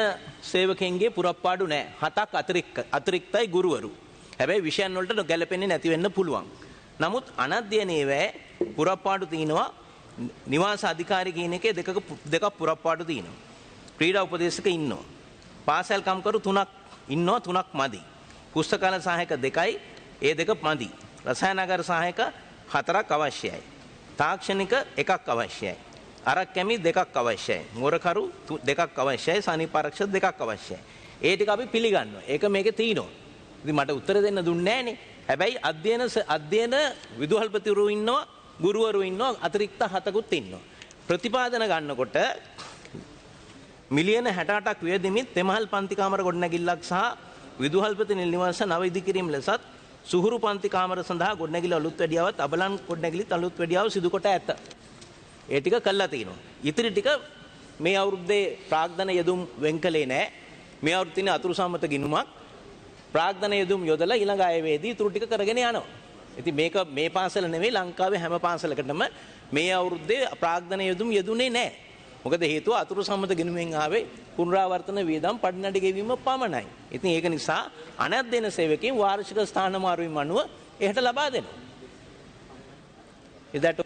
සේවකයන්ගේ පුරප්පාඩු නැහැ. 7ක් අතිරික්තයි ගුරුවරු. හැබැයි විෂයන් වලට නොගැලපෙන්නේ නැති වෙන්න පුළුවන්. නමුත් අනධ්‍යයනයේ පුරප්පාඩු තියෙනවා. නිවාස අධිකාරී කියන එකේ දෙකක් පුරප්පාඩු තියෙනවා. ක්‍රීඩා උපදේශක ඉන්නවා. පාසල් කම්කරු 3ක් ඉන්නවා. 3ක් මදි. පුස්තකාල සහායක 2යි, ඒ 2 මදි. රසායනාගාර සහායක 4ක් අවශ්‍යයි. තාක්ෂණික 1ක් අවශ්‍යයි. අරක් කැමි 2ක් අවශ්‍යයි. මොරකරු 2ක් අවශ්‍යයි. සනීපාරක්ෂක 2ක් අවශ්‍යයි. ඒ ටික අපි පිළිගන්නවා. ඒක මේකේ තියෙනවා. ඉතින් මට උත්තර දෙන්න දුන්නේ නැහනේ. හැබැයි අධ්‍යයන විදුහල්පතිවරු ඉන්නවා, ගුරුවරු ඉන්නවා, අතිරික්ත 7කුත් ඉන්නවා. ප්‍රතිපාදන ගන්නකොට මිලියන 68ක් වියදමින් තෙමහල් පන්ති කාමර ගොඩනැගිල්ලක් සහ විදුහල්පති නිලනිවාස නව ඉදිකිරීම ලෙසත් සුහුරු පන්ති කාමර සඳහා ගොඩනැගිලි අලුත් වැඩියාවත් අබලන් ගොඩනැගිලිත් අලුත් වැඩියාව සිදු කොට ඇත. ඒ ටික කළා තියෙනවා. ඉතිරි ටික මේ අවුරුද්දේ ප්‍රාග්ධන යෙදුම් වෙන් කළේ නැහැ. මේ අවුරුද්දේ තියෙන අතුරු සම්මත ගිණුමක් ප්‍රාග්ධන යෙදුම් යොදලා ඊළඟ අයවැයේදී ඉතුරු ටික කරගෙන යනවා. ඉතින් මේක මේ පාසල නෙවෙයි, ලංකාවේ හැම පාසලකටම මේ අවුරුද්දේ ප්‍රාග්ධන යෙදුම් යෙදුනේ නැහැ. මොකද හේතුව අතුරු සම්මත ගිණුමෙන් ආවේ පුනරාවර්තන වියදම් පඩිනඩ ගෙවීම පමණයි. ඉතින් ඒක නිසා අනධ්‍යයන සේවකයන් වාර්ෂික ස්ථාන මාරුවීම අනුව එහෙට ලබා දෙනවා. இதாட்ட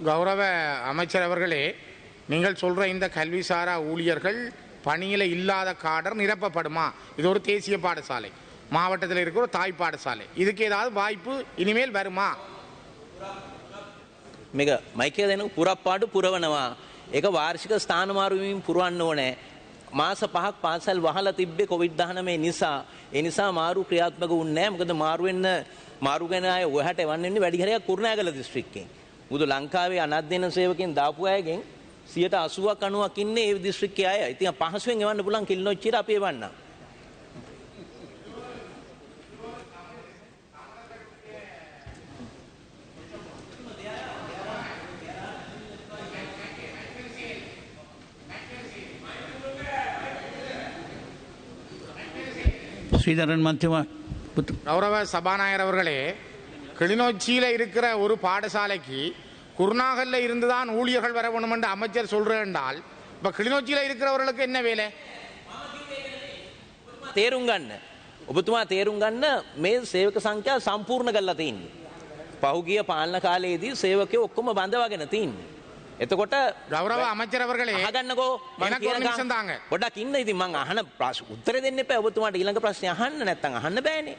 கௌரவ அமைச்சர் அவர்களே, நீங்கள் சொல்ற இந்த கல்விசாரா ஊழியர்கள் பணியில இல்லாத காடர் நிரப்பப்படுமா? இது ஒரு தேசிய பாடசாலை, மாவட்டத்தில் இருக்கிற ஒரு தாய் பாடசாலை. இதுக்கு ஏதாவது வாய்ப்பு இனிமேல் வருமா? මේක මයිකේ දෙනු පුරප්පාඩු පුරවනවා. ඒක වාර්ෂික ස්ථාන මාරුවීම පුරවන්න ඕනේ. මාස 5ක් පාසල් වහලා තිබ්බේ COVID-19 නිසා. ඒ නිසා මාරු ක්‍රියාත්මක වුණේ නැහැ. මොකද මාරු ගැන අය ඔහට එවන්නේ වැඩි හරියක් කුරුණෑගල දිස්ත්‍රික්කයෙන්. මුදු ලංකාවේ අනධ්‍යයන සේවකයන් දාපු අයගෙන් 80%ක් 90ක් ඉන්නේ ඒ දිස්ත්‍රික්කයේ අය. ඉතින් පහසුවෙන් එවන්න පුළුවන් කිල්නොච්චියට අපි එවන්නම්. ஸ்ரீதரன் மந்திமா. கௌரவ சபாநாயகர் அவர்களே, கிளிநொச்சியில் இருக்கிற ஒரு பாடசாலைக்கு குருநாகல்ல இருந்துதான் ஊழியர்கள் வர வேணும் என்று அமைச்சர் சொல்றால், இப்ப கிளிநொச்சியில் இருக்கிறவர்களுக்கு என்ன வேலை? තේරුම් ගන්න. ඔබතුමා තේරුම් ගන්න මේ සේවක සංඛ්‍යාව සම්පූර්ණ කරලා තියෙන්නේ. පහුගිය පාලන කාලයේදී සේවකයෝ ඔක්කොම බඳවාගෙන තියෙන්නේ. එතකොට ගෞරව அமைச்சர் அவர்களே අහගන්නකෝ මම කියන පොඩ්ඩක් ඉන්න. ඉතින් මම අහන ප්‍රශ්න උත්තර දෙන්න එපා. ඔබතුමාට ඊළඟ ප්‍රශ්නේ අහන්න නැත්නම් අහන්න බෑනේ.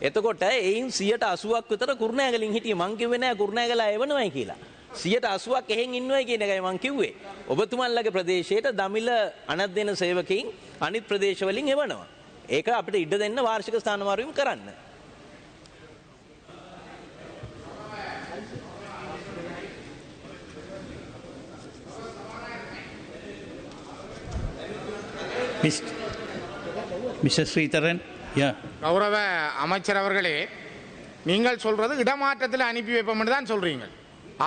එතකොට එයින් 80%ක් විතර කුරුණෑගලින් හිටියේ. මං කිව්වේ නෑ කුරුණෑගල එවනවයි කියලා. 80%ක් එහෙන් ඉන්නවයි කියන එකයි මං කිව්වේ. ඔබතුමන්ලගේ ප්‍රදේශයට දමිළ අනධ්‍යයන සේවකයින් අනිත් ප්‍රදේශවලින් එවනවා. ඒක අපිට ඉඩ දෙන්න වාර්ෂික ස්ථාන මාරුවීම කරන්න. மிஸ்டர் ஸ்ரீதரன், கௌரவ அமைச்சர் அவர்களே, நீங்கள் சொல்றது இடமாற்றத்தில் அனுப்பி வைப்போம் தான் சொல்றீங்க.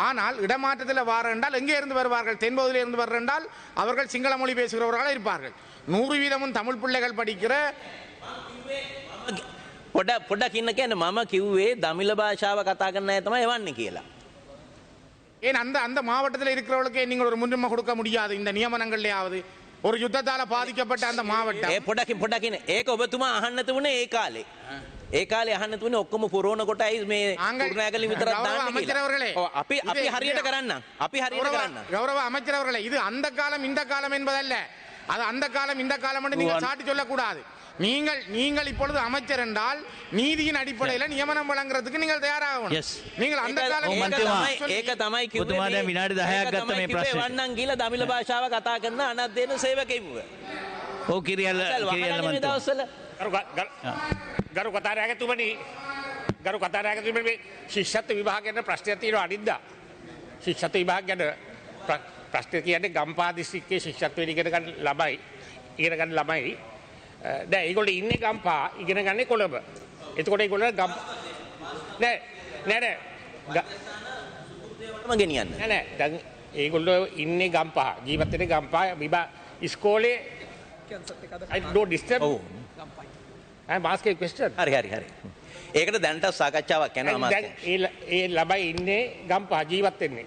ஆனால் இடமாற்றத்தில் வார என்றால் எங்கே இருந்து வருவார்கள்? தென்பகுதியில் இருந்து வர்ற என்றால் அவர்கள் சிங்கள மொழி பேசுகிறவர்களாக இருப்பார்கள். 100% தமிழ் பிள்ளைகள் படிக்கிற පොඩ්ඩක් ඉන්න කියන්නේ මම කිව්වේ දමිළ භාෂාව කතා කරන අය තමයි එවන්නේ කියලා. ஏன் அந்த மாவட்டத்தில் இருக்கிறவர்களுக்கு நீங்கள் ஒரு முன்னுரிமை கொடுக்க முடியாது? இந்த நியமனங்கள்லயாவது ஒரு யுத்தத்தால பாதிக்கப்பட்ட அந்த மாவட்டம் පොඩ්ඩකින් ඒක ඔබතුමා අහන්න තිබුණේ ඒ කාලේ. ඒ කාලේ අහන්න තිබුණේ ඔක්කොම පුරවන කොටයි මේ කුරුණෑගලින් විතරක් දාන්න කියලා. අපි හරියට කරන්න. கௌரவ அமைச்சர் அவர்களே, இது அந்த காலம் இந்த காலம் என்பதல்ல. அது அந்த காலம் இந்த காலம் என்று நீங்கள் சாட்டி சொல்லக்கூடாது. நீங்கள் இப்பொழுது அமைச்சர் என்றால் நீதியின் அடிப்படையில் நியமனம் வழங்குறதுக்கு நீங்கள் தயாராகணும். நீங்கள் அந்த காலம் ඒක තමයි කිව්වේ. විනාඩි 10ක් ගත්ත මේ ප්‍රශ්නේ. වන්නම් කියලා දමිළ භාෂාව කතා කරන අනධ්‍යයන සේවකෙව්ව. ඕ කිරියල්ල දවසල ගරු කතානායකතුමනි ගරු කතානායකතුමනි ශිෂ්‍යත්ව විභාගයෙන් ප්‍රශ්නයක් තියෙනවා අනිද්දා. ශිෂ්‍යත්ව විභාග ගැන ප්‍රශ්න කියන්නේ ගම්පහ දිස්ත්‍රික්කයේ ශිෂ්‍යත්වය ඉගෙන ගන්න ළමයි. දැන් ඒගොල්ලෝ ඉන්නේ ගම්පහ ඉගෙන ගන්නේ කොළඹ. එතකොට ඒගොල්ලෝ නෑ ගෙනියන්න. නෑ දැන් ඒගොල්ලෝ ඉන්නේ ගම්පහ ජීවත් වෙන්නේ ගම්පහ ඉස්කෝලේ I don't disturb. I'm asking a question. හරි. ඒකට දැනට සාකච්ඡාවක් යනවා අමාත්‍ය. දැන් ඒ ළමයි ඉන්නේ ගම්පහ ජීවත් වෙන්නේ.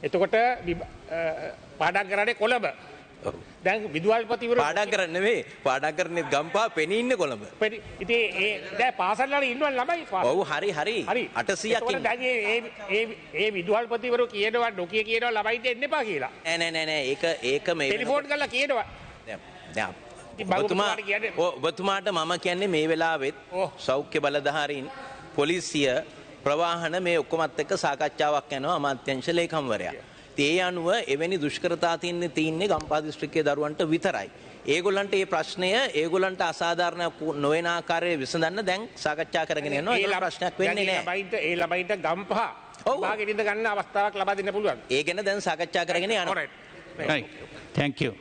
එතකොට පාඩම් කරන්නේ කොළඹ. දැන් විදුහල්පතිවරු පාඩම් කරන්නේ නෙවෙයි. පාඩම් කරන්නේ ගම්පහ පෙනී ඉන්නේ කොළඹ. ඉතින් ඒ දැන් පාසල් වල ඉන්නව ළමයි. ඔව් හරි. 800ක් ඉන්නේ. දැන් ඒ විදුහල්පතිවරු කියනවා නොකිය කියනවා ළමයින්ට එන්න එපා කියලා. නෑ. ඒක මේ ටෙලිෆෝන් කරලා කියනවා. ඔබතුමාට මම කියන්නේ මේ වෙලාවෙත් සෞඛ්‍ය බලධාරීන් පොලිසිය ප්‍රවාහන මේ ඔක්කොමත් එක්ක සාකච්ඡාවක් යනවා අමාත්‍යංශ ලේකම්වරයා. ඒ අනුව එවැනි දුෂ්කරතා තින්නේ ගම්පහ දිස්ත්‍රික්කයේ දරුවන්ට විතරයි. ඒගොල්ලන්ට මේ ප්‍රශ්නය ඒගොල්ලන්ට අසාධාරණ නොවන ආකාරයේ විසඳන්න දැන් සාකච්ඡා කරගෙන යනවා. ඒක ප්‍රශ්නයක් වෙන්නේ නෑ. ඒ ළමයින්ට ගම්පහ විභාගෙට ඉඳ ගන්න අවස්ථාවක් ලබා දෙන්න පුළුවන්. ඒ ගැන දැන් සාකච්ඡා කරගෙන යනවා. Right. Thank you.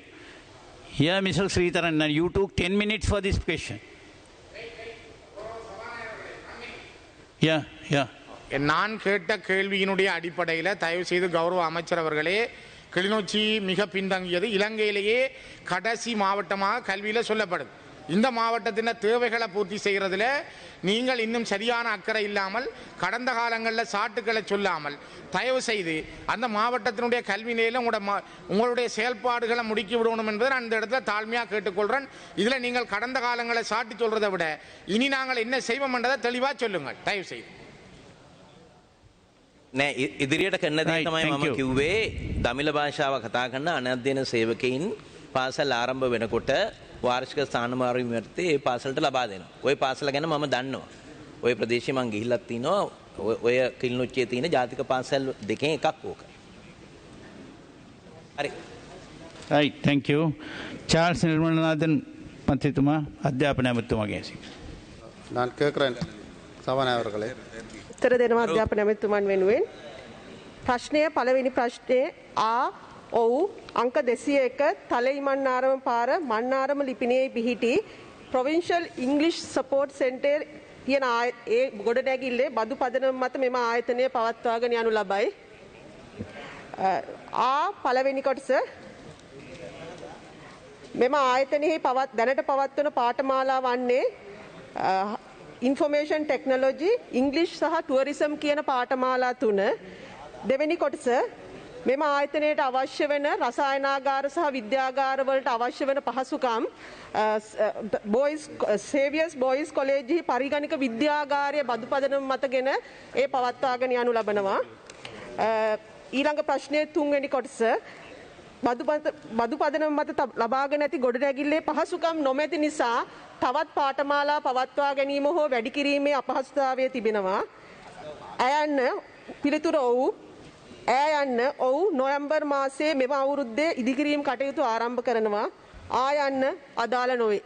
Here, Mr. Sritaran, you took 10 minutes for this question. Yeah. நான் கேட்ட கேள்வியினுடைய அடிப்படையில் தயவு செய்து கௌரவ அமைச்சர் அவர்களே, கிளிநொச்சி மிக பின்தங்கியது, இலங்கையிலேயே கடைசி மாவட்டமாக கல்வியில் சொல்லப்படுது. இந்த மாவட்டத்தின் தேவைகளை பூர்த்தி செய்கிறதுல நீங்கள் இன்னும் சரியான அக்கறை இல்லாமல் கடந்த காலங்களில் சாட்டுக்களை சொல்லாமல் தயவு செய்து அந்த மாவட்டத்தினுடைய கல்வி நிலையில் உங்களுடைய செயல்பாடுகளை முடுக்கி விடணும் என்பதை நான் இந்த இடத்துல தாழ்மையாக கேட்டுக்கொள்கிறேன். இதில் நீங்கள் கடந்த காலங்களை சாட்டி சொல்றதை விட இனி நாங்கள் என்ன செய்வோம் என்றதை தெளிவாக சொல்லுங்கள் தயவு செய்து. නෑ ඉදිරියට කරන දේ තමයි මම කිව්වේ දමිළ භාෂාව කතා කරන අනධ්‍යයන සේවකයින් පාසල් ආරම්භ වෙනකොට වාර්ෂික ස්ථානමාරු විමර්ථය ඒ පාසලට ලබා දෙනවා. ওই පාසල ගැන මම දන්නවා. ওই ප්‍රදේශයේ මං ගිහිල්ලත් තිනවා. ඔය කිලිනොච්චියේ තියෙන ජාතික පාසල් දෙකෙන් එකක් ඕක. හරි. Right, thank you. Charles Nirmalanathan மந்திரித்துமா அத்தியாபன அமைத்துமாගේ நான் கேட்குறேன் சவானா அவர்களே. උත්තර දෙනවා අධ්‍යාපන ඇමතුමන් වෙනුවෙන්. ප්‍රශ්නය පළවෙනි ප්‍රශ්නය ඔව් අංක 201 තලෙයිමන්නාරම පාර මන්නාරම ලිපිණියේ පිහිටි ප්‍රොවින්ෂල් ඉංග්ලිෂ් සපෝට් සෙන්ටර් කියන ඒ ගොඩනැගිල්ලේ බදු පදනම මත මෙම ආයතනය පවත්වාගෙන යනු ලබයි. පළවෙනි කොටස මෙම ආයතනයේ දැනට පවත්වන පාඨමාලා වන්නේ ඉන්ෆෝමේෂන් ටෙක්නොලොජි ඉංග්ලිෂ් සහ ටුවරිසම් කියන පාඨමාලා 3. දෙවෙනි කොටස මෙම ආයතනයට අවශ්‍ය වෙන රසායනාගාර සහ විද්‍යාගාර වලට අවශ්‍ය වෙන පහසුකම් සේවියර්ස් බොයිස් කොලේජෙහි පරිගණක විද්‍යාගාරය බදු පදනම මතගෙන ඒ පවත්වාගෙන යනු ලබනවා. ඊළඟ ප්‍රශ්නයේ 3 වෙනි කොටස බදු පදනම මත ලබාගෙන ඇති ගොඩනැගිල්ලේ පහසුකම් නොමැති නිසා තවත් පාඨමාලා පවත්වා ගැනීම හෝ වැඩි කිරීමේ අපහසුතාවය තිබෙනවා. ඇයන්න පිළිතුර ඔව් නොවැම්බර් මාසයේ මෙම අවුරුද්දේ ඉදිකිරීම් කටයුතු ආරම්භ කරනවා. ආයන්න අදාළ නොවේ.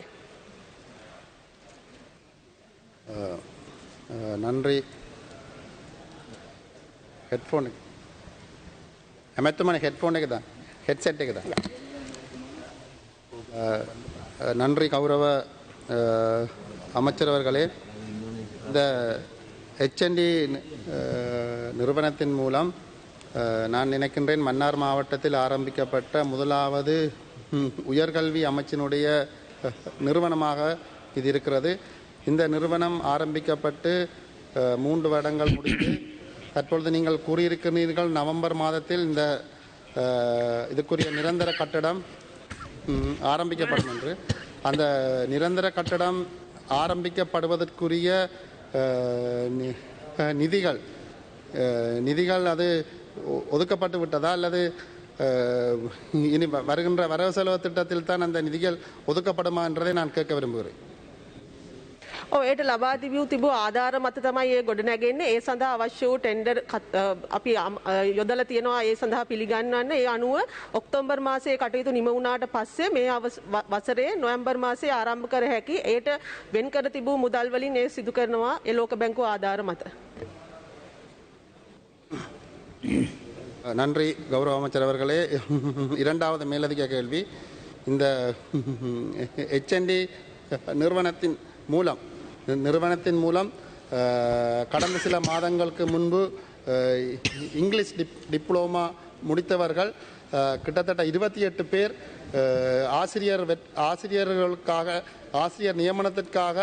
நன்றி. ஹெட்ஃபோன் அமெத்துமான ஹெட்ஃபோன் එක දාන්න. ஹெட்செட் එක දාන්න. நன்றி கௌரவ அமைச்சர் அவர்களே. இந்த HND நிறுவனத்தின் மூலம் நான் நினைக்கின்றேன் மன்னார் மாவட்டத்தில் ஆரம்பிக்கப்பட்ட முதலாவது உயர்கல்வி அமைச்சினுடைய நிறுவனமாக இது இருக்கிறது. இந்த நிறுவனம் ஆரம்பிக்கப்பட்டு 3 வருடங்கள் முடிந்து தற்பொழுது நீங்கள் கூறியிருக்கிறீர்கள் நவம்பர் மாதத்தில் இந்த இதுக்குரிய நிரந்தர கட்டடம் ஆரம்பிக்கப்படும் என்று. அந்த நிரந்தர கட்டடம் ஆரம்பிக்கப்படுவதற்குரிய நிதிகள் அது ஒதுக்கப்பட்டு விட்டதா அல்லது இனி வருகின்ற வரவு செலவு திட்டத்தில் தான் அந்த நிதிகள் ஒதுக்கப்படுமா என்றதை நான் கேட்க விரும்புகிறேன். ඔව් ඒට ලබා තිබූ ආධාර මත තමයි ඒ ගොඩනැගෙන්නේ. ඒ සඳහා අවශ්‍ය වූ ටෙන්ඩර් අපි යොදලා තියෙනවා. ඒ සඳහා පිළිගන්වන්න. ඒ අනුව ඔක්තෝබර් මාසයේ කටයුතු නිම වුණාට පස්සේ මේ වසරේ නොවැම්බර් මාසයේ ආරම්භ කර හැකි. ඒට වෙන් කර තිබූ මුදල් වලින් ඒ සිදු කරනවා ඒ ලෝක බැංකුව ආධාර මත. நன்றி கௌரவ அமைச்சர் அவர்களே. இரண்டாவது மேலதிக கேள்வி, இந்த HND நிறுவனத்தின் மூலம் கடந்த சில மாதங்களுக்கு முன்பு இங்கிலீஷ் டிப்ளோமா முடித்தவர்கள் கிட்டத்தட்ட 28 பேர் ஆசிரியர் நியமனத்திற்காக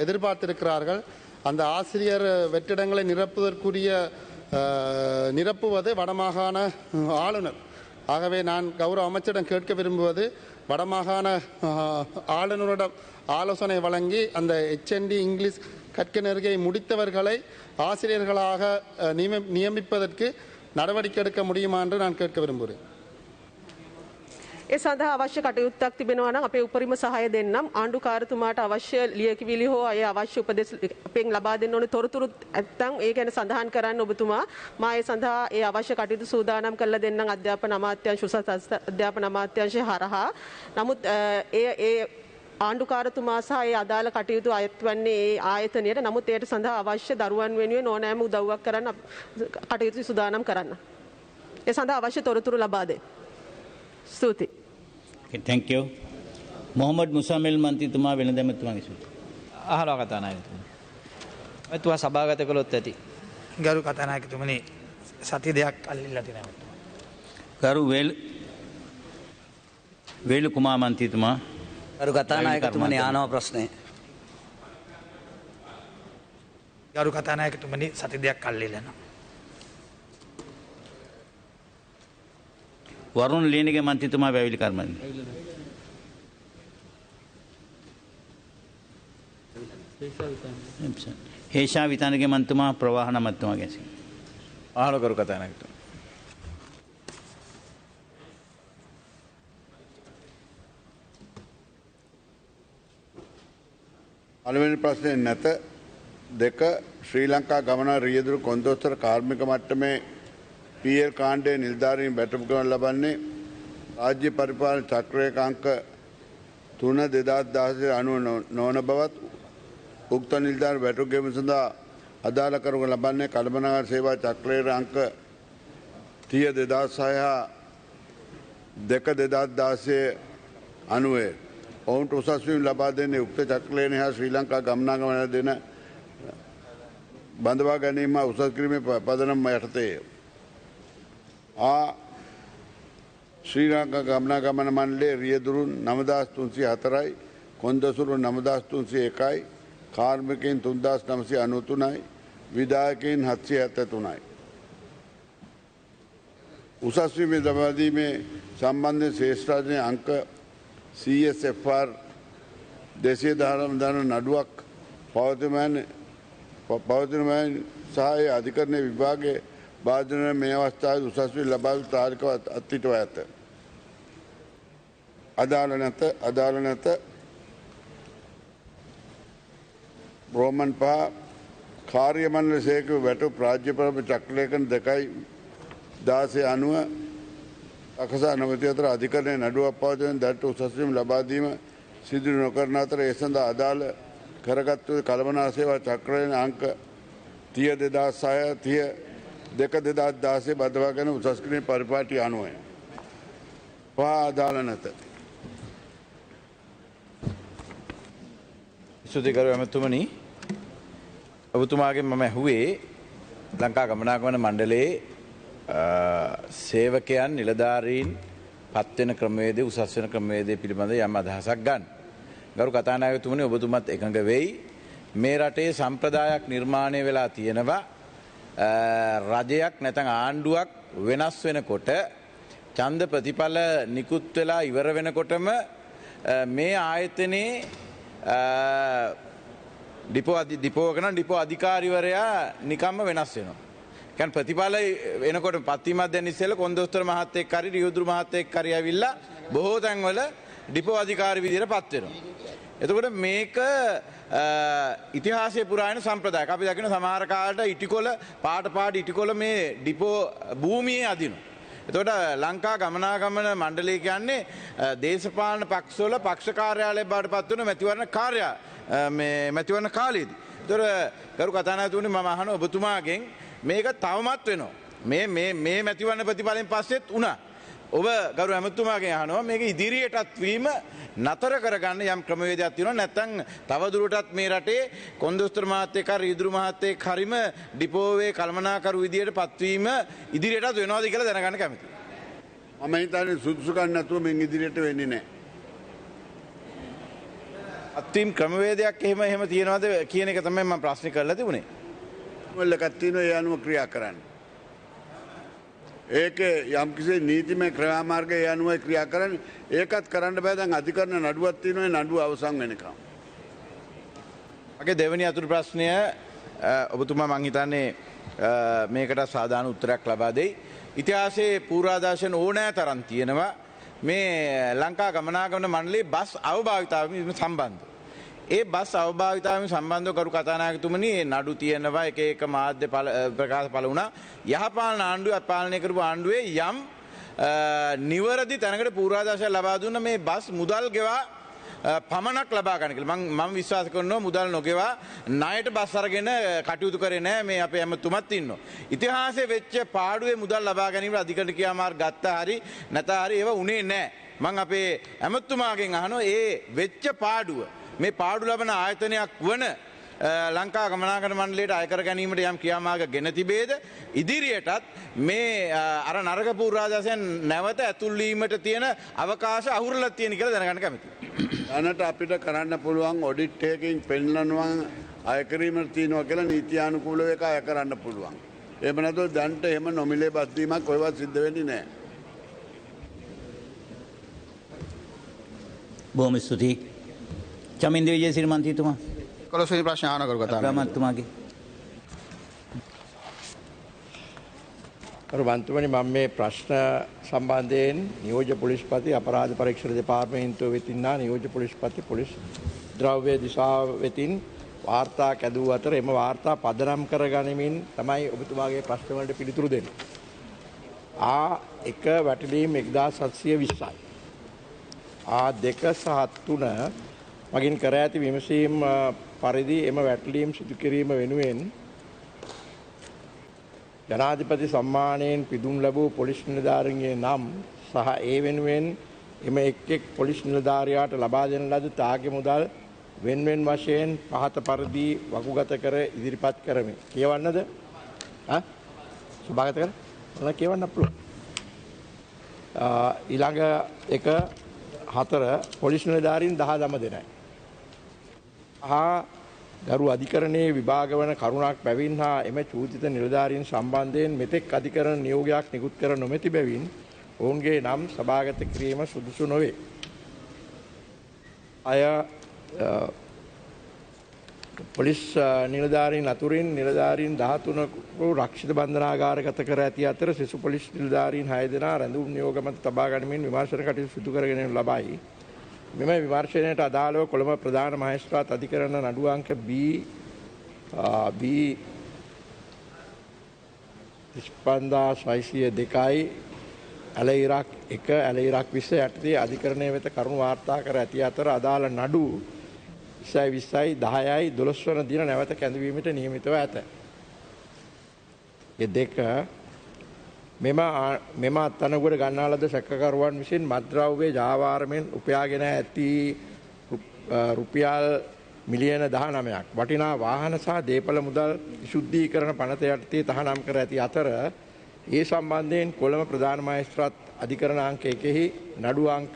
எதிர்பார்த்திருக்கிறார்கள். அந்த ஆசிரியர் வெற்றிடங்களை நிரப்புவது வடமாகாண ஆளுநர். ஆகவே நான் கௌரவ அமைச்சரிடம் கேட்க விரும்புவது, வடமாகாண ஆளுநரிடம் ஆலோசனை வழங்கி அந்த HND இங்கிலீஷ் கற்க நெருகை முடித்தவர்களை ஆசிரியர்களாக நியமிப்பதற்கு நடவடிக்கை எடுக்க முடியுமா என்று நான் கேட்க விரும்புகிறேன். ඒ සඳහා අවශ්‍ය කටයුත්තක් තිබෙනවා නම් අපේ උපරිම සහාය දෙන්නම්. ආණ්ඩුකාරතුමාට අවශ්‍ය ලියකියවිලි හෝ අය අවශ්‍ය උපදෙස් අපෙන් ලබා දෙන්න ඕනේ තොරතුරු නැත්නම් ඒ ගැන සඳහන් කරන්න ඔබතුමා. මා ඒ සඳහා ඒ අවශ්‍ය කටයුතු සූදානම් කරලා දෙන්නම් අධ්‍යාපන අමාත්‍යාංශ උසස් අධ්‍යාපන අමාත්‍යාංශය හරහා. නමුත් ඒ ආණ්ඩුකාරතුමා සහ ඒ අදාළ කටයුතු අයත් වන්නේ ඒ ආයතනයට. නමුත් ඒට සඳහා අවශ්‍ය දරුවන් වෙනුවෙන් ඕනෑම උදව්වක් කරන්න කටයුතු සූදානම් කරන්න. ඒ සඳහා අවශ්‍ය තොරතුරු ලබා දෙන්න. ස්තුතියි. Thank you. මොහමඩ් මුසාමිල් මන්ත්‍රීතුමා වෙනදැමතුමාගේ සූත්‍රය. අහලා කතානායකතුමනි. ඔයතුමා සභාගත කළොත් ඇති. ගරු කතානායකතුමනි, සති දෙකක් අල්ලිලා තිනවා. ගරු වේලු කුමාර මන්ත්‍රීතුමා. ගරු කතානායකතුමනි ආනව ප්‍රශ්නය. ගරු කතානායකතුමනි, සති දෙකක් අල්ලිලා යනවා. වරුණ ලියනගේ මන්ත්‍රීතුමා වැවිලි කර්මන්නේ. හේෂා විතානගේ මන්ත්‍රීතුමා ප්‍රවාහන මන්ත්‍රීතුමා ගැසීම. ආහල කරු කතානායකතුමා. පළවෙනි ප්‍රශ්නේ නැත. දෙක, ශ්‍රී ලංකා ගමන රියදුරු කොන්දොස්තර කාර්මික මට්ටමේ PL කාණ්ඩයේ නිලධාරීන් බැටුම් කරන ලබන්නේ රාජ්‍ය පරිපාලන චක්‍රයක අංක 3/2016 අනුව නොවන බවත් උක්ත නිලධාර බැටුම් ගැනීම සඳහා අදාළ කරනු ලබන්නේ කළමනාකරණ සේවා චක්‍රයේ අංක 30/2006 2/2016 අනුවේ ඔවුන්ට උසස් වීම ලබා දෙන්නේ උක්ත චක්‍රයෙන් හා ශ්‍රී ලංකා ගමනාගමන දෙන බඳවා ගැනීම උසස් කිරීමේ පදනම යටතේ ශ්‍රී ලංකා ගමනාගමන මණ්ඩලයේ රියදුරු 9304යි, කොන්දසුරු 9301යි, කාර්මිකයන් 3993යි, විධායකයන් 773යි. උසස් වීම ලබා දීමේ සම්බන්ධයෙන් ශ්‍රේෂ්ඨාධිකරණයේ අංක CSFR 219 නඩුවක් පවතින සහ අධිකරණයේ විභාගයේ බාධන මේ අවස්ථාවේ උසස් වී ලබා දූ තාරිකව අත්හිටුවා ඇත. අදාළ නැත රෝමන් 5 කාර්ය මණ්ඩල සේවක වැටුප් රාජ්‍ය ප්‍රබ චක්‍රලේඛන 2/16 අනුව අකසා නොමැති අතර අධිකරණයේ නඩුවක් පවතින දැට උසස් වීම ලබා දීම සිදු නොකරන අතර ඒ සඳහා අදාළ කරගත් කළමනාකරණ සේවා චක්‍රයේ අංක 30/2006 2/2016 බදවා ගැන උසස් කිරීමේ පරිපාටි අනුවයි. අදාළ නැත. ස්තුතිකරු ඇමතුමනි, ඔබතුමාගෙන් මම ඇහුවේ ලංකා ගමනාගමන මණ්ඩලයේ සේවකයන් නිලධාරීන් පත්වෙන ක්‍රමවේදය උසස් වෙන ක්‍රමවේදය පිළිබඳ යම් අදහසක් ගන්න. ගරු කතානායකතුමනි, ඔබතුමත් එකඟ වෙයි මේ රටේ සම්ප්‍රදායක් නිර්මාණය වෙලා තියෙනවා. රජයක් නැතන් ආණ්ඩුවක් වෙනස් වෙනකොට ඡන්ද ප්‍රතිඵල නිකුත් වෙලා ඉවර වෙනකොටම මේ ආයතනයේ ඩිපෝ අධිකාරිවරයා නිකම්ම වෙනස් වෙනවා. කියන්නේ ප්‍රතිඵල එනකොට පත්වීමක් දැන් ඉස්සෙල්ලා කොන්දොස්තර මහත්තයෙක් හරි රියදුරු මහත්තයෙක් හරි ඇවිල්ලා බොහෝ තැන්වල ඩිපෝ අධිකාරී විදියට පත් වෙනවා. එතකොට මේක ඉතිහාසයේ පුරායන සම්ප්‍රදායක්. අපි දකින සමහර කාලට ඉටිකොල පාට ඉටිකොල මේ ඩිපෝ භූමියේ අදිනවා. එතකොට ලංකා ගමනාගමන මණ්ඩලය කියන්නේ දේශපාලන පක්ෂවල පක්ෂ කාර්යාලය බවට පත් වෙන මැතිවරණ කාලයේදී. එතකොට ගරු කතානායකතුමනි මම අහන ඔබතුමාගෙන් මේක තවමත් වෙනවා. මේ මැතිවරණ ප්‍රතිඵලෙන් පස්සෙත් වුණා. ඔබ ගරු ඇමතුමාගෙන් අහනවා මේක ඉදිරියටත් වීම නතර කරගන්න යම් ක්‍රමවේදයක් තියෙනවා නැත්නම් තවදුරටත් මේ රටේ කොන්දොස්තර මහත්තයෙක් හරි ඊදුරු මහත්තයෙක් හරිම ඩිපෝවේ කළමනාකරු විදියට පත්වීම ඉදිරියටත් වෙනවද කියලා දැනගන්න කැමතියි. මම හිතන්නේ සුදුසුකම් නැතුව මෙන් ඉදිරියට වෙන්නේ නැහැ. අත්වීම් ක්‍රමවේදයක් එහෙම තියෙනවද කියන එක තමයි මම ප්‍රශ්න කරලා තිබුණේ. මොල්ලකක් තියෙනවා ඒ අනුව ක්‍රියා කරන්න. ඒක යම්කිසි නීතිමය ක්‍රියාමාර්ගය ඒ අනුවයි ක්‍රියා කරන්නේ. ඒකත් කරන්න බෑ දැන් අධිකරණ නඩුවක් තියෙනවා ඒ නඩුව අවසන් වෙනකම්. මගේ දෙවෙනි අතුරු ප්‍රශ්නය ඔබතුමා මං හිතන්නේ මේකට සාධාරණ උත්තරයක් ලබා දෙයි. ඉතිහාසයේ පූර්වාදර්ශන ඕනෑ තරම් තියෙනවා මේ ලංකා ගමනාගමන මණ්ඩලයේ බස් අවභාවිතාවම සම්බන්ධ. ඒ බස් අවභාවිතාවම සම්බන්ධව කරු කතානායකතුමනි නඩු තියෙනවා එක මාධ්‍ය ප්‍රකාශ පළ වුණා. යහපාලන ආණ්ඩුව පාලනය කරපු ආණ්ඩුවේ යම් නිවැරදි තැනකට පූර්වාදර්ශය ලබා දුන්න මේ බස් මුදල් ගෙවා පමණක් ලබා ගන්න කියලා. මම විශ්වාස කරනවා මුදල් නොගෙවා ණයට බස් අරගෙන කටයුතු කරේ නැහැ මේ අපේ ඇමතුමත් ඉන්නවා. ඉතිහාසයේ වෙච්ච පාඩුවේ මුදල් ලබා ගැනීමට අධිකරණ ක්‍රියාමාර්ග ගත්තා හරි නැතා හරි ඒව උනේ නැහැ. මම අපේ ඇමතුමාගෙන් අහනවා ඒ වෙච්ච පාඩුව මේ පාඩු ලබන ආයතනයක් වන ලංකා ගමනාගමන මණ්ඩලයට අය කර ගැනීමට යම් ක්‍රියාමාර්ග ගෙන තිබේද ඉදිරියටත් මේ අර නරක පූර්වාදර්ශයන් නැවත ඇතුල් වීමට තියෙන අවකාශ අහුරලා තියෙන කියලා දැනගන්න කැමතියි. දැනට අපිට කරන්න පුළුවන් ඔඩිට් එකකින් පෙන්වනවා අය කිරීමට තියෙනවා කියලා නීත්‍යානුකූලව එක අය කරන්න පුළුවන්. එහෙම නැත්නම් දැන්ට එහෙම නොමිලේ බස් දීමක් කොහෙවත් සිද්ධ වෙන්නේ නැහැ. බොහොම ස්තුතියි. චමින්ද විජේසිරි මන්ත්‍රීතුමා 11 වෙනි ප්‍රශ්න අහන කරු කතානායකතුමාගේ. කරු මන්ත්‍රීතුමනි මම මේ ප්‍රශ්න සම්බන්ධයෙන් නියෝජ්‍ය පොලිස්පති අපරාධ පරීක්ෂණ දෙපාර්තමේන්තුව වෙතින් නා නියෝජ්‍ය පොලිස්පති පොලිස් ද්‍රව්‍ය දිශාව වෙතින් වාර්තා කැදූ අතර එම වාර්තා පදනම් කර ගනිමින් තමයි ඔබතුමාගේ ප්‍රශ්න වලට පිළිතුරු දෙන්නේ. A1 වැටලීම් 1720යි. A2 සහ 3 මගින් කර ඇති විමසීම් පරිදි එම වැටලීම් සිදු කිරීම වෙනුවෙන් ජනාධිපති සම්මානයෙන් පිදුම් ලැබූ පොලිස් නිලධාරීන්ගේ නම් සහ ඒ වෙනුවෙන් එම එක් පොලිස් නිලධාරියාට ලබා දෙන ලද තාග්‍ය මුදල් වෙන්වෙන් වශයෙන් පහත පරිදි වකුගත කර ඉදිරිපත් කරමි. කියවන්නද? සභාගත කර? ඔන්න කියවන්න පුළුවන්. ඊළඟ එක 4 පොලිස් නිලධාරීන් 10 දම දෙනයි. ගරු අධිකරණයේ විභාග වන කරුණක් බැවින් හා එම චූතිත නිලධාරීන් සම්බන්ධයෙන් මෙතෙක් අධිකරණ නියෝගයක් නිකුත් කර නොමැති බැවින් ඔවුන්ගේ නම් සභාගත කිරීම සුදුසු නොවේ. පොලිස් නිලධාරීන් අතුරින් නිලධාරීන් 13කු රක්ෂිත බන්ධනාගාරගත කර ඇති අතර සිසු පොලිස් නිලධාරීන් 6 දෙනා රැඳුම් නියෝග මත තබා ගැනීමෙන් විමර්ශන කටයුතු සිදු කරගෙන ලබයි. මෙම විමර්ශනයට අදාළව කොළඹ ප්‍රධාන මහේස්ත්‍රාත් අධිකරණ නඩු අංක B 5602යි ඇල ඉරක් 1 ඇල ඉරක් 20 යටතේ අධිකරණය වෙත කරුණු වාර්තා කර ඇති අතර අදාළ නඩු 20යි 10යි 12 වන දින නැවත කැඳවීමට නියමිතව ඇත. ඒ දෙක මෙම අත්අඩංගුවට ගන්නා ලද සැකකරුවන් විසින් මත්ද්‍රව්‍ය ජාවාරමෙන් උපයාගෙන ඇති රුපියල් මිලියන 19ක් වටිනා වාහන සහ දේපල මුදල් විසුද්ධීකරණ පනත යටතේ තහනම් කර ඇති අතර ඒ සම්බන්ධයෙන් කොළඹ ප්‍රධාන මහේස්ත්‍රාත් අධිකරණ අංක 1හි නඩු අංක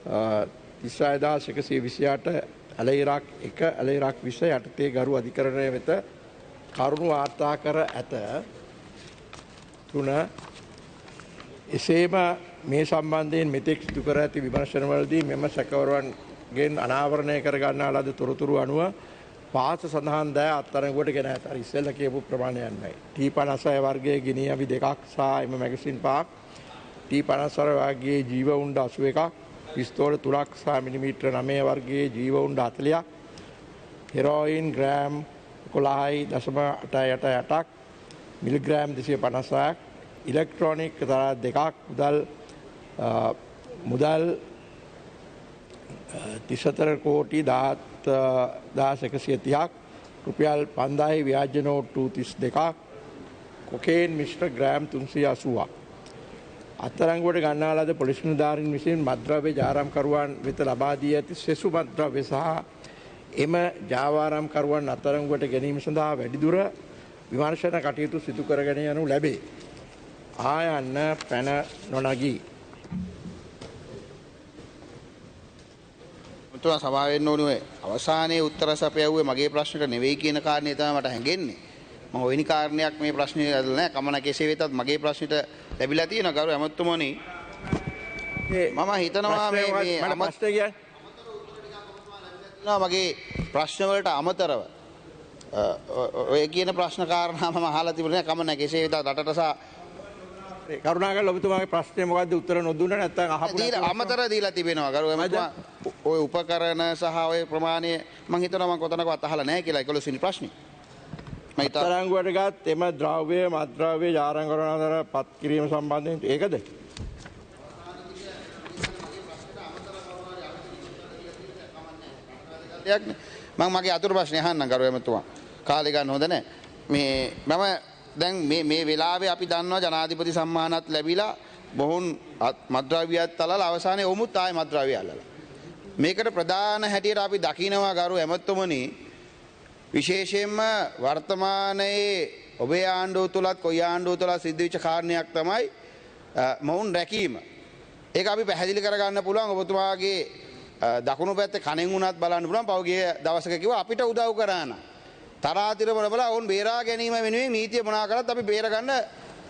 36128 ඇල ඉරක් 1 ඇල ඉරක් 20 යටතේ ගරු අධිකරණය වෙත කරුණු වාර්තා කර ඇත. 3 එසේම මේ සම්බන්ධයෙන් මෙතෙක් සිදු කර ඇති විමර්ශනවලදී මෙම සැකකරුවන්ගෙන් අනාවරණය කර ගන්නා ලද තොරතුරු අනුව පාස සඳහන් දෑ අත්අඩංගුවට ගෙන ඇත. ඉස්සෙල්ලා කියපු ප්‍රමාණයන්මයි. T56 වර්ගයේ ගිනි අවි 2ක් සහ එම මැගසින් 5ක් T56 වර්ගයේ ජීව උණ්ඩ 81ක් පිස්තෝල 3ක් සහ මිලිමීටර 9 වර්ගයේ ජීවඋණ්ඩ 40ක්, හෙරෝයින් ග්‍රෑම් 11.888ක්, මිලිග්‍රෑම් 250ක්, ඉලෙක්ට්‍රොනික තරහ දෙකක් මුදල් 34 කෝටි 17,130ක්, රුපියල් 5,000 ව්‍යාජ නෝට්ටු 32ක්, කොකේන් මිශ්‍ර ග්‍රෑම් 380ක්. අත්අඩංගුවට ගන්නා ලද පොලිස් නිලධාරීන් විසින් මත්ද්‍රව්‍ය ජාවාරම්කරුවන් වෙත ලබා දී ඇති සෙසු මත්ද්‍රව්‍ය සහ එම ජාවාරම්කරුවන් අත්අඩංගුවට ගැනීම සඳහා වැඩිදුර විමර්ශන කටයුතු සිදු කරගෙන යනු ලැබේ. ආයන්න පැන නොනගී. මුතුමා සභාව වෙන්න ඕනේ ඔය අවසානයේ උත්තර සපයවුවේ මගේ ප්‍රශ්නට නෙවෙයි කියන කාරණේ තමයි මට හැඟෙන්නේ. මම වෙනි කාරණයක් මේ ප්‍රශ්නේ ඇදලා නැහැ. කමන කෙසේ වෙතත් මගේ ප්‍රශ්නෙට ලැබිලා තියෙනවා ගරු ඇමතුමනි. මම හිතනවා මේ ප්‍රශ්නේ කියන්නේ මගේ ප්‍රශ්න වලට අමතරව ඔය කියන ප්‍රශ්න කාරණා මම අහලා තිබුණේ නැහැ. කමන කෙසේ වෙතත් රටට සහ කරුණාකරලා ඔබතුමාගේ ප්‍රශ්නේ මොකද්ද උත්තර නොදුන්නා නැත්නම් අහපු අමතර දීලා තිබෙනවා ගරු එමතුමා ඔය උපකරණ සහ ඔය ප්‍රමාණය මම හිතනවා මම කොතනකවත් අහලා නැහැ කියලා 11 වෙනි ප්‍රශ්නේ මම අත්අඩංගුවට ගත් එම ද්‍රව්‍ය මත්ද්‍රව්‍ය ජාරංගරණ අතර පත් කිරීම සම්බන්ධයෙන් ඒකද මම මගේ අතුරු ප්‍රශ්නේ අහන්නම් ගරු එමතුමා කාලේ ගන්න හොඳ නැහැ මේ මම දැන් මේ වෙලාවේ අපි දන්නවා ජනාධිපති සම්මානත් ලැබිලා බොහොන් මත්ද්‍රව්‍යයත් තලලා අවසානයේ ඔමුත් ආයේ මත්ද්‍රව්‍ය අල්ලලා මේකට ප්‍රධාන හැටියට අපි දකිනවා ගරු එමතුමනි විශේෂයෙන්ම වර්තමානයේ ඔබේ ආණ්ඩුව තුලත් කොයි ආණ්ඩුව තුලත් සිද්ධ වෙච්ච කාරණයක් තමයි මොවුන් රැකීම ඒක අපි පැහැදිලි කරගන්න පුළුවන් ඔබතුමාගේ දකුණු පැත්තේ කණෙන් උනත් බලන්න පුළුවන් පෞගිය දවසක කිව්වා අපිට උදව් කරා නම් තරාතිරම බලලා ඕන් බේරා ගැනීම වෙනුවෙන් නීතිය මොනා කරත් අපි බේර ගන්න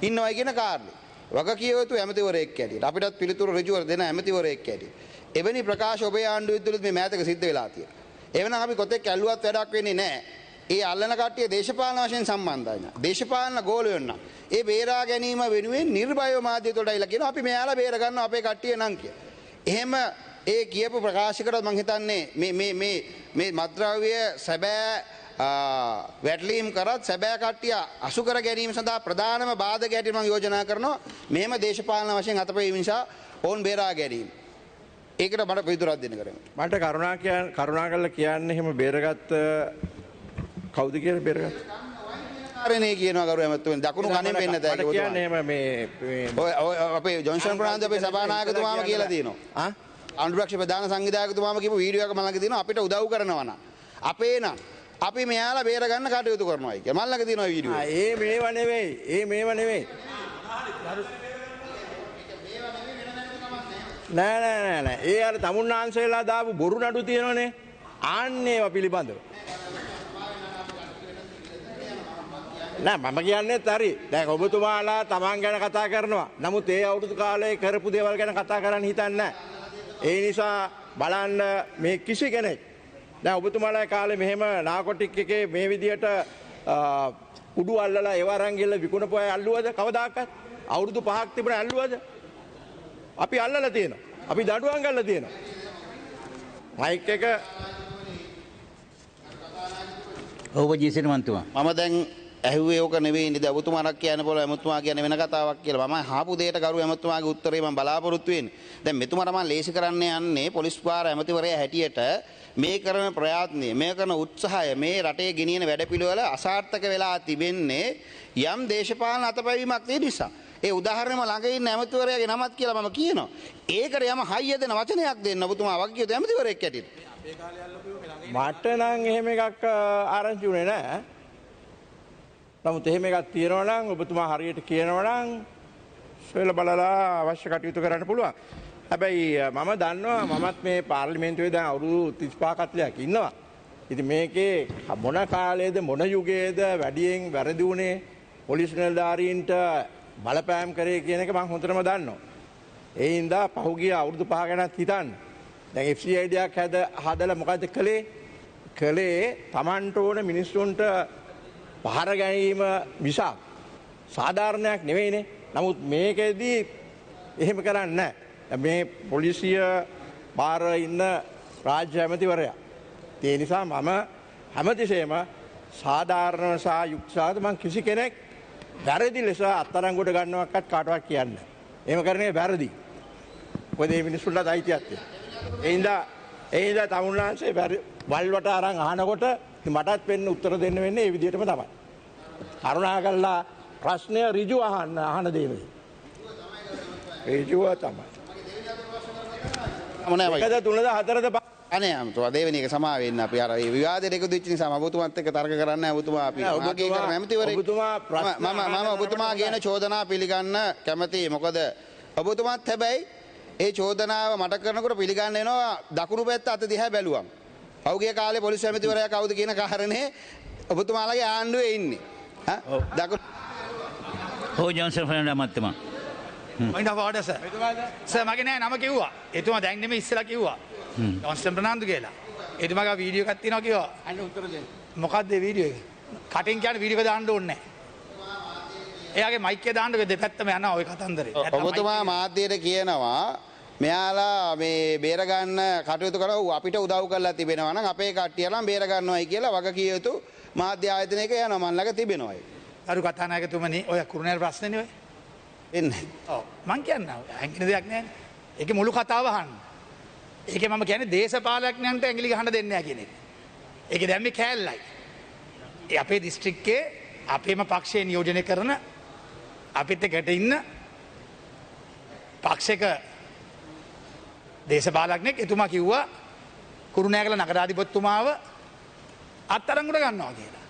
ඉන්නවයි කියන කාරණේ. වගකිය යුතු ඇමතිවරයෙක් ඇටියට අපිටත් පිළිතුරු ඍජුව දෙන ඇමතිවරයෙක් ඇටියට. එවැනි ප්‍රකාශ ඔබේ ආණ්ඩුවේ තුලත් මේ මෑතක සිද්ධ වෙලා තියෙනවා. එවනම් අපි කොතෙක් ඇල්ලුවත් වැඩක් වෙන්නේ නැහැ. ඒ අල්ලන කට්ටිය දේශපාලන වශයෙන් සම්බන්ධයි නා. දේශපාලන ගෝලයන් නා. ඒ බේරා ගැනීම වෙනුවෙන් නිර්භයව මාධ්‍ය තුලට අයලා කියනවා අපි මෙයාලා බේර ගන්නවා අපේ කට්ටිය නම් කිය. එහෙම ඒ කියපු ප්‍රකාශයකට මම හිතන්නේ මේ මත්ද්‍රව්‍ය සැබෑ වැටලීම් කරත් සැබෑ කට්ටිය අසු කර ගැනීම සඳහා ප්‍රධානම බාධක ඇටියට මම යෝජනා කරනවා මෙහෙම දේශපාලන වශයෙන් අතපෙවීම නිසා ඕන් බේරා ගැනීම. ඒකට මට පිළිතුරක් දෙන්න කරමු. මට කරුණාකරලා කියන්න එහෙම බේරගත්ත කවුද කියලා බේරගත්ත? කාරණේ කියනවා ගරු ඇමතුමනි දකුණු කණෙන් වෙන්න තෑගි ඔබ. කියන්නේ එහෙම මේ අපේ ජොන්සන් ප්‍රනාන්දු අපේ සභානායකතුමාම කියලා තියෙනවා. ආණ්ඩුරක්ෂක ප්‍රධාන සංවිධායකතුමාම කියපු වීඩියෝ එක මම ළඟ තියෙනවා අපිට උදව් කරනවා නම් අපේ නම් අපි මෙයාලා බේර ගන්න කටයුතු කරනවායි කියලා. මම ළඟ තියෙනවා වීඩියෝ. ඒ මේව නෙවෙයි. නෑ. ඒ අර තමුන්නාන්සේලා දාපු බොරු නඩු තියෙනවනේ. ආන්නේව පිළිබඳව. නෑ මම කියන්නේත් හරි. දැන් ඔබතුමාලා තමන් ගැන කතා කරනවා. නමුත් ඒ අවුරුදු කාලේ කරපු දේවල් ගැන කතා කරන්න හිතන්නේ නෑ. ඒ නිසා බලන්න මේ කිසි කෙනෙක් දැන් ඔබතුමාලා කාලේ මෙහෙම නාකොටික් එකේ මේ විදියට උඩු අල්ලලා ඒව අරන් ගිහලා විකුණපු අය අල්ලුවද කවදාකවත්? අවුරුදු 5ක් තිබුණ අල්ලුවද? අපි අල්ලලා තියෙනවා. අපි දඬුවම් ගල්ලා තියෙනවා. මයික් එක ඔබ ජීසිට මන්තුමා. මම දැන් ඇහුවේ ඕක නෙවෙයි නේද? ඔබතුමාණක් කියන්න පුළුවන් එමුතුමා කියන්නේ වෙන කතාවක් කියලා. මම අහපු දෙයට ගරු එමුතුමාගේ උත්තරේ මම බලාපොරොත්තු වෙන්නේ. දැන් මෙතුමාට මම ලේසි කරන්න යන්නේ පොලිස් පාර ඇමතිවරයා හැටියට මේ කරන ප්‍රයත්නය මේ කරන උත්සාහය මේ රටේ ගෙනියන වැඩපිළිවෙල අසාර්ථක වෙලා තිබෙන්නේ යම් දේශපාලන අතපැවීමක් තියෙන නිසා. ඒ උදාහරණෙම ළඟ ඉන්න ඇමතිවරයාගේ නමත් කියලා මම කියනවා. ඒකට යම හයිය දෙන වචනයක් දෙන්න ඔබතුමා වගේ කියත ඇමතිවරයෙක් ඇටියට. මට නම් එහෙම එකක් ආරංචි උනේ නැහැ. නමුත් එහෙම එකක් තියෙනවා නම් ඔබතුමා හරියට කියනවා නම් සොයලා බලලා අවශ්‍ය කටයුතු කරන්න පුළුවන්. හැබැයි මම දන්නවා මමත් මේ පාර්ලිමේන්තුවේ දැන් අවුරුදු 35ක් 40ක් ඉන්නවා. ඉතින් මේකේ මොන කාලයේද මොන යුගයේද වැඩියෙන් වැරදි වුණේ පොලිස් නිලධාරීන්ට බලපෑම් කරේ කියන එක මම හොඳටම දන්නවා. ඒ හින්දා පහුගිය අවුරුදු 5 ගැනත් හිතන්න. දැන් FCID එකක් හදලා මොකද කළේ Tamanට ඕන මිනිස්සුන්ට පහර ගැනීම මිසක් සාධාරණයක් නෙවෙයිනේ. නමුත් මේකෙදී එහෙම කරන්නේ නැහැ. මේ පොලිසිය බාර ඉන්න රාජ්‍ය ඇමතිවරයා. ඒ නිසා මම හැමතිස්සෙම සාධාරණ සහ යුක්තිසහගත මම කිසි කෙනෙක් වැරදි ලෙස අත්අඩංගුවට ගන්නවක්වත් කාටවත් කියන්නේ. එහෙම කරන්නේ වැරදි. මොකද මේ මිනිස්සුන්ට අයිතියක් තියෙනවා. ඒ හින්දා තමුන්නාන්සේ වල්වට අරන් අහනකොට මටත් වෙන්න උත්තර දෙන්න වෙන්නේ ඒ විදිහටම තමයි. කරුණාකරලා ප්‍රශ්නය ඍජු අහන දේවල්. ඍජුව තමයි. මොනවාද? තුනද හතරද අනේ අමතුවා දෙවෙනි එක සමා වෙන්න අපි අර මේ විවාදයට එකතු වෙච්ච නිසා මම ඔබතුමාත් එක්ක තර්ක කරන්න ඔබතුමා අපි මාගේ කරන ඇමතිවරේ මම ඔබතුමා කියන චෝදනා පිළිගන්න කැමතියි. මොකද ඔබතුමාත් හැබැයි ඒ චෝදනාව මට කරනකොට පිළිගන්න එනවා දකුණු පැත්ත අත දිහා බැලුවම්. පෞගිය කාලේ පොලිස් ඇමතිවරයා කවුද කියන කාරණේ ඔබතුමාලගේ ආණ්ඩුවේ ඉන්නේ. දකුණු ජොන්සන් ෆර්නන්ඩස් මහත්මයා. point of order sir. Sir මගේ නෑ නම කිව්වා. එතුමා දැන් නෙමෙයි ඉස්සලා කිව්වා. ජොන්සන් ෆර්නන්ඩස් කියලා. එතුමාගේ වීඩියෝ එකක් තියෙනවා කිව්වා. අන්න උත්තර දෙන්න. මොකක්ද ඒ වීඩියෝ එක? කටින් කියන්නේ වීඩියෝ එක දාන්න ඕනේ නෑ. එයාගේ මයික් එක දාන්න දෙපැත්තම යනවා ওই කතන්දරේ. ඔබතුමා මාධ්‍යයට කියනවා මෙයාලා මේ බේරගන්න කටයුතු කරලා අපිට උදව් කරලා තිබෙනවා නම් අපේ කට්ටිය නම් බේර ගන්නවයි කියලා වග කිය යුතු මාධ්‍ය ආයතනයක යනවා මන් ළඟ තිබෙනවා. අරු කතානායකතුමනි ඔය කුරුණෑල් ප්‍රශ්නේනේ ඔය. එන්නේ. ඔව් මං කියන්නම්. හැංගින දෙයක් නෑනේ. ඒකේ මුළු කතාව අහන්න. ඒකේ මම කියන්නේ දේශපාලඥයන්ට ඇඟිලි ගහන්න දෙන්නේ නැහැ කියන එක. ඒකේ දැම්මේ කෑල්ලයි. ඒ අපේ දිස්ත්‍රික්කයේ අපේම පක්ෂයේ නියෝජනය කරන අපිත් එක්කට ඉන්න පක්ෂයක දේශපාලඥයෙක් එතුමා කිව්වා කුරුණෑගල නගරාධිපතිතුමාව අත්අඩංගුවට ගන්නවා කියලා.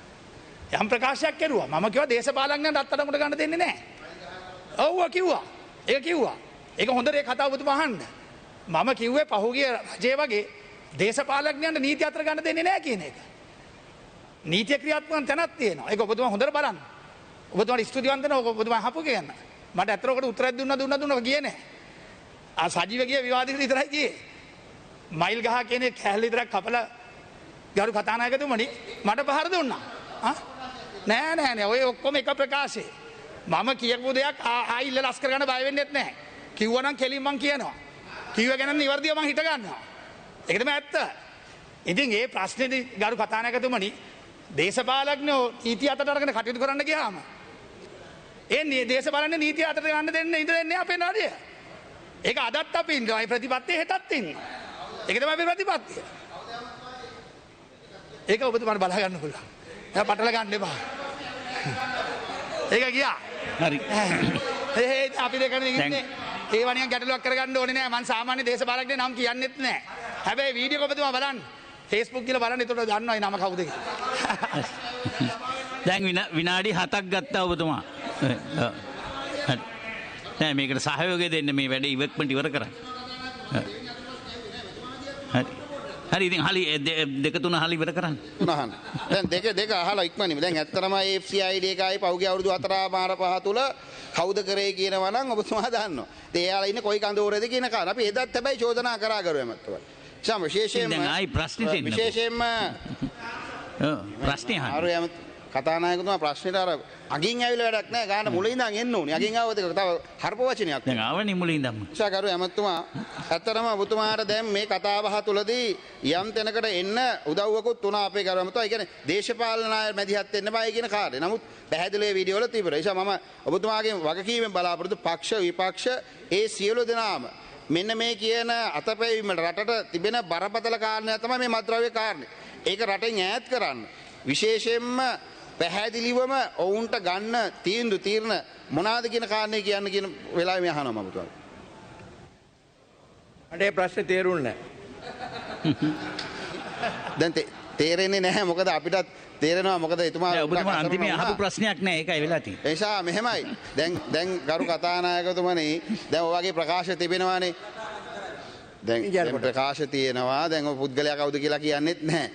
යම් ප්‍රකාශයක් කෙරුවා. මම කිව්වා දේශපාලඥයන්ට අත්අඩංගුවට ගන්න දෙන්නේ නැහැ. ඔව් කිව්වා. ඒක කිව්වා. ඒක හොඳට ඒ කතාව ඔබතුමා අහන්න. මම කිව්වේ පහුගිය රජේ වගේ දේශපාලඥයන්ට නීති අතර ගන්න දෙන්නේ නැහැ කියන එක. නීතිය ක්‍රියාත්මක තැනක් තියෙනවා. ඒක ඔබතුමා හොඳට බලන්න. ඔබතුමාට ස්තුතිවන්ත වෙනවා ඔබතුමා අහපු කියන්න. මට ඇත්තටම උත්තරයක් දුන්නා ගියේ නැහැ. සජීව ගිය විවාදිත විතරයි ගියේ. මයිල් ගහ කියන්නේ කැලේ විතරක් කපලා ගරු කතානායකතුමනි මට පහර දුන්නා. නෑ ඔය ඔක්කොම එක ප්‍රකාශේ. මම කියපු දෙයක් ආයිල්ල ලස්කර ගන්න බය වෙන්නෙත් නැහැ. කිව්වනම් කෙලින් මං කියනවා. කිව්ව ගැන නිවර්දිව මං හිත ගන්නවා. ඒක තමයි ඇත්ත. ඉතින් ඒ ප්‍රශ්නේදී ගරු කතානායකතුමනි දේශපාලඥයෝ නීතිය අතට අරගෙන කටයුතු කරන්න ගියාම ඒ දේශපාලන නීතිය අතට ගන්න දෙන්න ඉඳලා අපේ නඩිය. ඒක අදත් අපි ඉන්නවා. ඒ ප්‍රතිපත්තිය හෙටත් ඉන්නවා. ඒක තමයි අපේ ප්‍රතිපත්තිය. ඒක ඔබතුමාට බලා ගන්න පුළුවන්. එයා පටල ගන්න එපා. ඒක ගියා. හරි. අපි දෙකනේ ඉන්නේ. ඒ වණියන් ගැටලුවක් කරගන්න ඕනේ නෑ. මං සාමාන්‍ය දේශපාලකගේ නම් කියන්නෙත් නෑ. හැබැයි වීඩියෝ එක ඔබතුමා බලන්න. Facebook කියලා බලන්න. එතකොට දන්නවා ඒ නම කවුද කියලා. දැන් විනාඩි 7ක් ගත්තා ඔබතුමා. නෑ මේකට සහයෝගය දෙන්න මේ වැඩේ ඉවත්මට ඉවර කරන්න. හරි ඉතින් හලි දෙක තුන හලි ඉවර කරන්න. තුනහන්. දැන් දෙක අහලා ඉක්මනින්ම. දැන් ඇත්තටම FCID එකයි පහුගිය අවුරුදු 4.5 තුල කවුද කරේ කියනවා නම් ඔබතුමා දන්නවා. ඉතින් එයාලා ඉන්නේ කොයි කඳවුරේද කියන කාරණා. අපි එදත් හැබැයි චෝදනා කරා කරුවෙමත්තුවා. විශේෂයෙන්ම දැන් ආයි ප්‍රශ්නෙට එන්න. විශේෂයෙන්ම ප්‍රශ්නේ අහන්න. කතානායකතුමා ප්‍රශ්නෙට අර අගින් ඇවිල්ලා වැඩක් නැහැ. ගාන මුලින් ඉඳන් එන්න ඕනේ. අගින් ආවද ඒක තව හර්ප වචනයක්. දැන් ආවනේ මුලින් ඉඳන්ම. සාකරු ඇමතුමා ඇත්තටම ඔබතුමාට දැන් මේ කතාබහ තුළදී යම් තැනකට එන්න උදව්වකුත් වුණා අපේ කරු ඇමතුමා. ඒ කියන්නේ දේශපාලන අය මැදිහත් වෙන්න බෑ කියන කාර්යය. නමුත් පැහැදිලිව වීඩියෝ වල තිබුණා. ඒ නිසා මම ඔබතුමාගේ වගකීමෙන් බලාපොරොත්තු පක්ෂ විපක්ෂ ඒ සියලු දෙනාම මෙන්න මේ කියන අතපැවීමට රටට තිබෙන බරපතල කාරණයක් තමයි මේ මත්ද්‍රව්‍ය කාරණේ. ඒක රටෙන් ඈත් කරන්න. විශේෂයෙන්ම පැහැදිලිවම ඔවුන්ට ගන්න තීරණ මොනවාද කියන කාරණේ කියන්න කියන වෙලාවෙ මම අහනවා මම පුතාට. මට ඒ ප්‍රශ්නේ තේරුන්නේ නැහැ. දැන් තේරෙන්නේ නැහැ මොකද අපිටත් තේරෙනවා මොකද එතුමා ඔබතුමා අන්තිමේ අහපු ප්‍රශ්නයක් නෑ ඒකයි වෙලා තියෙන්නේ. ඒ නිසා මෙහෙමයි. දැන් ගරු කතානායකතුමනි දැන් ඔය වගේ ප්‍රකාශ තිබෙනවානේ. දැන් ප්‍රකාශ තියෙනවා. දැන් ඔය පුද්ගලයා කවුද කියලා කියන්නෙත් නැහැ.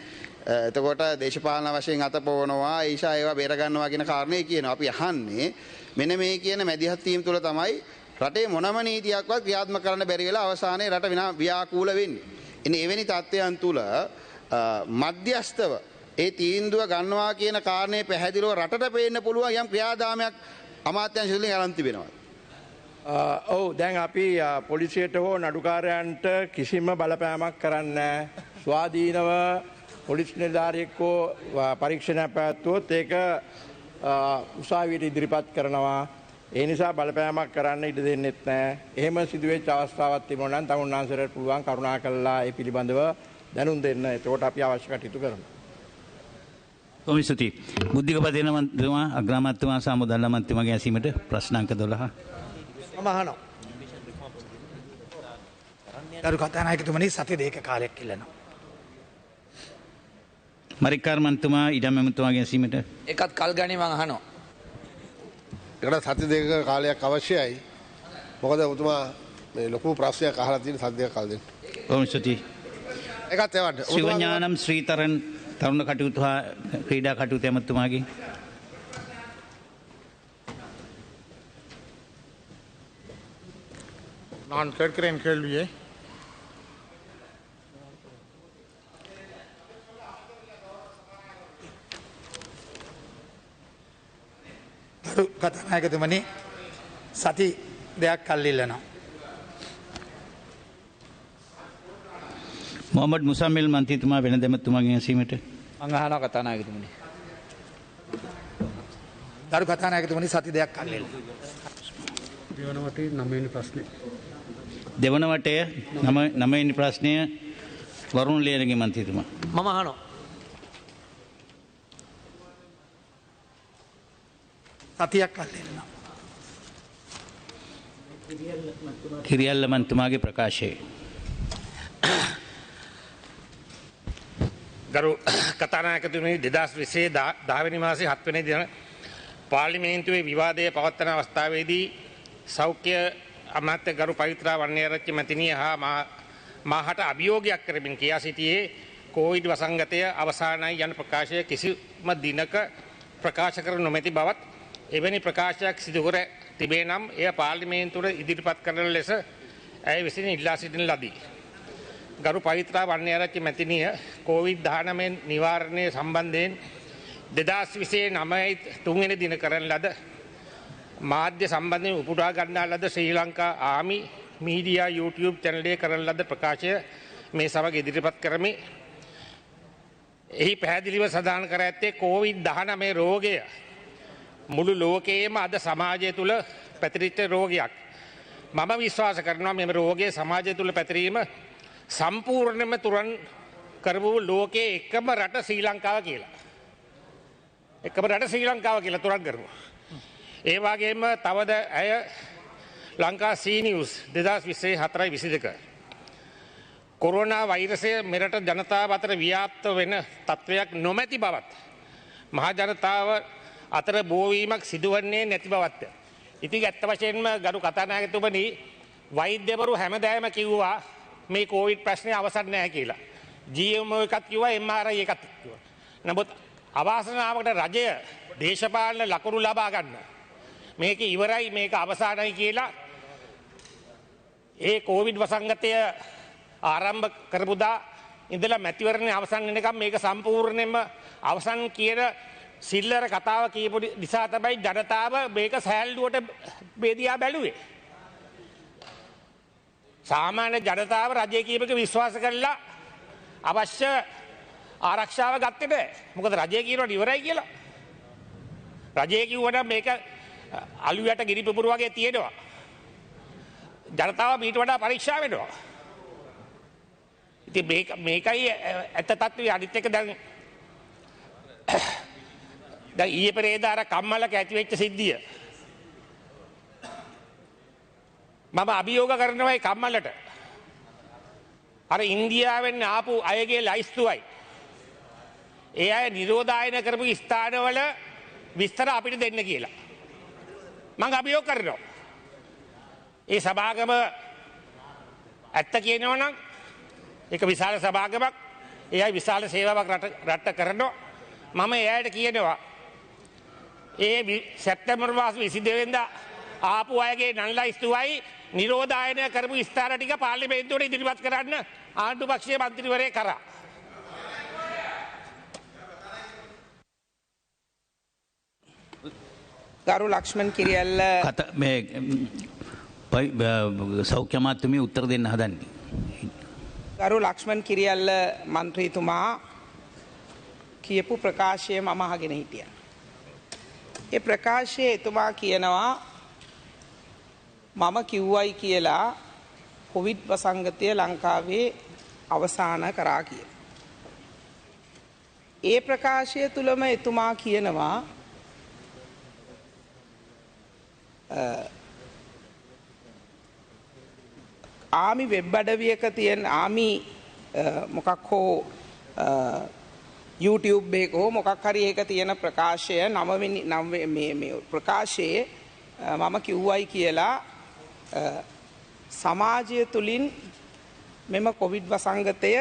එතකොට දේශපාලන වශයෙන් අතපොවනවා ඊෂා ඒවා බේර ගන්නවා කියන කාරණේ කියනවා. අපි අහන්නේ මෙන්න මේ කියන මැදිහත් වීම තුළ තමයි රටේ මොනම නීතියක්වත් ක්‍රියාත්මක කරන්න බැරි වෙලා අවසානයේ රට ව්‍යාකූල වෙන්නේ. ඉතින් එවැනි තත්ත්වයන් තුළ මධ්‍යස්තව ඒ තීන්දුව ගන්නවා කියන කාරණේ පැහැදිලිව රටට පේන්න පුළුවන් යම් ක්‍රියාදාමයක් අමාත්‍යාංශ වලින් අරන් තිබෙනවා. ඔව් දැන් අපි පොලිසියට හෝ නඩුකාරයන්ට කිසිම බලපෑමක් කරන්න ස්වාධීනව පොලිස් නිලධාරියෙක් හෝ පරීක්ෂණයක් පැවැත්වුවොත් ඒක උසාවියට ඉදිරිපත් කරනවා. ඒ නිසා බලපෑමක් කරන්න ඉඩ දෙන්නෙත් නැහැ. එහෙම සිදුවෙච්ච අවස්ථාවක් තිබුණා නම් තමුන්නාන්සරට පුළුවන් කරුණා කළා ඒ පිළිබඳව දැනුම් දෙන්න. එතකොට අපි අවශ්‍ය කටයුතු කරමු. කොමිසති බුද්ධික පදනමන්තුමා අග්‍රාමාත්‍යතුමා සහ මුදල් අමාත්‍යතුමාගේ ඇසීමට ප්‍රශ්න අංක 12. මම අහනවා. ගරු කතානායකතුමනි සති දෙක කාලයක් ඉල්ලනවා. මරික්කාර් මන්තුමා ඉඩම් ඇමතුමාගේ ඇසීමට එකත් කල් ගනි මං අහනවා. ඒකට සති දෙක කාලයක් අවශ්‍යයි. මොකද ඔබතුමා මේ ලොකු ප්‍රශ්නයක් අහලා තියෙන සති දෙක කල් දෙන්න. කොමිසති ඒකත් එවන්න. ශිවඥානම් ශ්‍රීතරන් තරුණ කටයුතු හා ක්‍රීඩා කටයුතු ඇමතුමාගේ நான் கேட்கிறேன் கேள்வியை ගරු කතානායකතුමනි සති දෙයක් කල් ඉල්ලනවා. මොහමඩ් මුසම්මිල් මන්ත්‍රීතුමා වෙන දෙමතුමාගේ ඇසීමට මං අහනවා කතානායකතුමනි. ගරු කතානායකතුමනි සති දෙයක් කල් ඉල්ලනවා. දෙවන වටේ 9 වෙනි ප්‍රශ්නේ. දෙවන වටය 9 වෙනි ප්‍රශ්නය වරුණ ලියනගේ මන්ත්‍රීතුමා. මම අහනවා. සතියක් කල් ඉල්ලනවා. කිරියල්ල මන්තුමාගේ ප්‍රකාශය. ගරු කතානායකතුමනි 2020 10 වෙනි මාසේ 7 වෙනි දින පාර්ලිමේන්තුවේ විවාදය පවත්වන අවස්ථාවේදී සෞඛ්‍ය අමාත්‍ය ගරු පවිත්‍රා වන්නේරච්චි මැතිණිය හා මාහට අභියෝගයක් කරමින් කියා සිටියේ කෝවිඩ් වසංගතය අවසානයි යන ප්‍රකාශය කිසිම දිනක ප්‍රකාශ කර නොමැති බවත් එවැනි ප්‍රකාශයක් සිදු කර තිබේ නම් එය පාර්ලිමේන්තුවට ඉදිරිපත් කරන ලෙස ඇය විසින් ඉල්ලා සිටින ලදී. ගරු පවිත්‍රා වන්නේරච්චි මැතිණිය කෝවිඩ්-19 නිවාරණය සම්බන්ධයෙන් 2029 3 දින කරන ලද මාධ්‍ය සම්බන්ධයෙන් උපුටා ගන්නා ලද ශ්‍රී ලංකා ආමි මීඩියා YouTube චැනලයේ කරන ලද ප්‍රකාශය මේ සමග ඉදිරිපත් කරමි. එහි පැහැදිලිව සඳහන් කර ඇත්තේ COVID-19 රෝගය මුළු ලෝකයේම අද සමාජය තුළ පැතිරිච්ච රෝගයක්. මම විශ්වාස කරනවා මෙම රෝගය සමාජය තුළ පැතිරීම සම්පූර්ණයෙන්ම තුරන් කරපු ලෝකයේ එකම රට ශ්‍රී ලංකාව කියලා. එකම රට ශ්‍රී ලංකාව කියලා තුරන් කරපු. ඒ වගේම තවද ඇය ලංකා සී නිවුස් 2024-22 කොරෝනා වෛරසය මෙරට ජනතාව අතර ව්‍යාප්ත වෙන තත්ත්වයක් නොමැති බවත් මහා ජනතාව අතර බෝවීමක් සිදුවන්නේ නැති බවත්. ඉතින් ඇත්ත වශයෙන්ම ගරු කතානායකතුමනි වෛද්‍යවරු හැමදාම කිව්වා මේ කෝවිඩ් ප්‍රශ්නේ අවසන් නැහැ කියලා. GMO එකක් කිව්වා MRI එකක් කිව්වා. නමුත් අවාසනාවකට රජය දේශපාලන ලකුණු ලබා ගන්න මේක ඉවරයි මේක අවසානයි කියලා ඒ කෝවිඩ් වසංගතය ආරම්භ කරපුදා ඉඳලා මැතිවරණය අවසන් වෙනකම් මේක සම්පූර්ණයෙන්ම අවසන් කියන සිල්ලර කතාව කියපු නිසා තමයි ජනතාව මේක සෑල්ලුවට බෙදියා බැලුවේ. සාමාන්‍ය ජනතාව රජය කියපක විශ්වාස කරලා අවශ්‍ය ආරක්ෂාව ගත්තේ නැහැ. මොකද රජය කියනවා ඉවරයි කියලා. රජය කිව්වනම් මේක අලුයට ගිනි පුපුරු වගේ තියෙනවා. ජනතාව මීට වඩා පරීක්ෂා වෙනවා. ඉතින් මේකයි ඇත්ත තත්ත්වය. අනිත් එක දැන් ඊයේ පෙරේදා අර කම්මලක ඇති වෙච්ච සිද්ධිය. මම අභියෝග කරනවා ඒ කම්මලට. අර ඉන්දියාවෙන් ආපු අයගේ ලයිස්තුවයි. ඒ අය නිරෝධායන කරපු ස්ථානවල විස්තර අපිට දෙන්න කියලා. මං අභියෝග කරනවා. ඒ සභාගම ඇත්ත කියනවා නම් ඒක විශාල සභාගමක්. ඒ අය විශාල සේවාවක් රට කරනවා. මම එයාට කියනවා ඒ සැප්තැම්බර් මාස 22 වෙනිදා ආපු අයගේ නන්ලයිස්තුවයි නිරෝධායන කරපු ස්ථාන ටික පාර්ලිමේන්තුවට ඉදිරිපත් කරන්න ආණ්ඩු පක්ෂයේ මන්ත්‍රීවරයෙක් කරා. ගරු ලක්ෂ්මන් කිරියල්ල සෞඛ්‍ය අමාත්‍යතුමිය උත්තර දෙන්න හදන්නේ. ගරු ලක්ෂ්මන් කිරියල්ල මන්ත්‍රීතුමා කියපු ප්‍රකාශය මම අහගෙන හිටියා. ඒ ප්‍රකාශයේ එතුමා කියනවා මම කිව්වයි කියලා කොවිඩ් වසංගතය ලංකාවේ අවසාන කරා කියලා. ඒ ප්‍රකාශය තුලම එතුමා කියනවා ආමි වෙබ් අඩවියක තියෙන ආමි මොකක් හෝ YouTube එකක හෝ මොකක් හරි එක තියෙන ප්‍රකාශය මේ ප්‍රකාශයේ මම කිව්වයි කියලා සමාජය තුලින් මෙම කොවිඩ් වසංගතය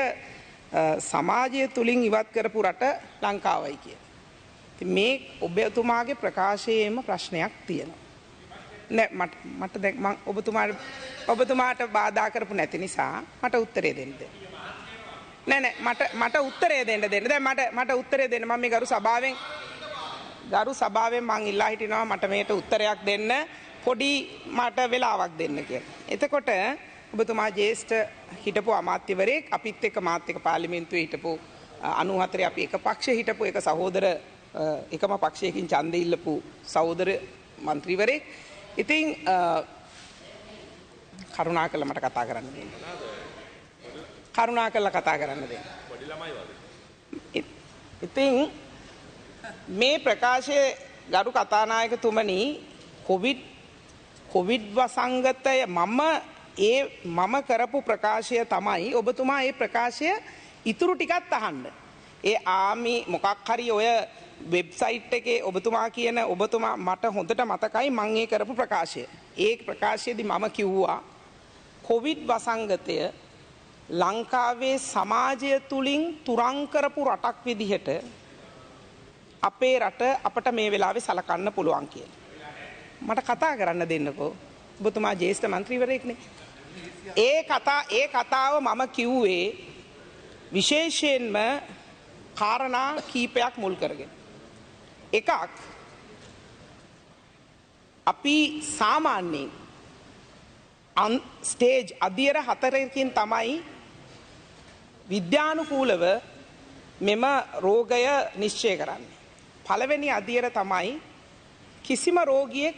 සමාජය තුලින් ඉවත් කරපු රට ලංකාවයි කියලා. ඉතින් මේ ඔබතුමාගේ ප්‍රකාශයේම ප්‍රශ්නයක් තියෙනවා. නෑ මට දැන් මම ඔබතුමාට බාධා කරපු නැති නිසා මට උත්තරේ දෙන්න. නෑ මට උත්තරේ දෙන්න. දැන් මට උත්තරේ දෙන්න. මම මේ ගරු සභාවෙන් මං ඉල්ලා හිටිනවා මට මේකට උත්තරයක් දෙන්න. පොඩි මට වෙලාවක් දෙන්න කියලා. එතකොට ඔබතුමා ජ්‍යෙෂ්ඨ හිටපු අමාත්‍යවරයෙක් අපිත් එක්ක මාත් එක්ක පාර්ලිමේන්තුවේ හිටපු 94 අපි එක පක්ෂයේ හිටපු එක සහෝදර එකම පක්ෂයකින් ඡන්දෙ ඉල්ලපු සහෝදර മന്ത്രിවරයෙක්. ඉතින් කරුණාකරලා මට කතා කරන්න දෙන්න. කරුණාකරලා කතා කරන්න දෙන්න. පොඩි ළමයි වගේ. ඉතින් මේ ප්‍රකාශයේ ගරු කතානායකතුමනි කොවිඩ් වසංගතය මම කරපු ප්‍රකාශය තමයි ඔබතුමා ඒ ප්‍රකාශය ඉතුරු ටිකත් අහන්න. ඒ ආමි මොකක් හරි ඔය වෙබ්සයිට් එකේ ඔබතුමා කියන ඔබතුමා මට හොඳට මතකයි මම ඒ කරපු ප්‍රකාශය. ඒ ප්‍රකාශයේදී මම කිව්වා කොවිඩ් වසංගතය ලංකාවේ සමාජය තුලින් තුරන් කරපු රටක් විදිහට අපේ රට අපට මේ වෙලාවේ සලකන්න පුළුවන් කියලා. මට කතා කරන්න දෙන්නකෝ. ඔබතුමා ජ්‍යෙෂ්ඨ මන්ත්‍රීවරයෙක්නේ. ඒ කතාව මම කිව්වේ විශේෂයෙන්ම කාරණා කීපයක් මුල් කරගෙන. එකක් අපි සාමාන්‍යයෙන් ස්ටේජ් අධියර 4කින් තමයි විද්‍යානුකූලව මෙම රෝගය නිශ්චය කරන්නේ. පළවෙනි අධියර තමයි කිසිම රෝගියෙක්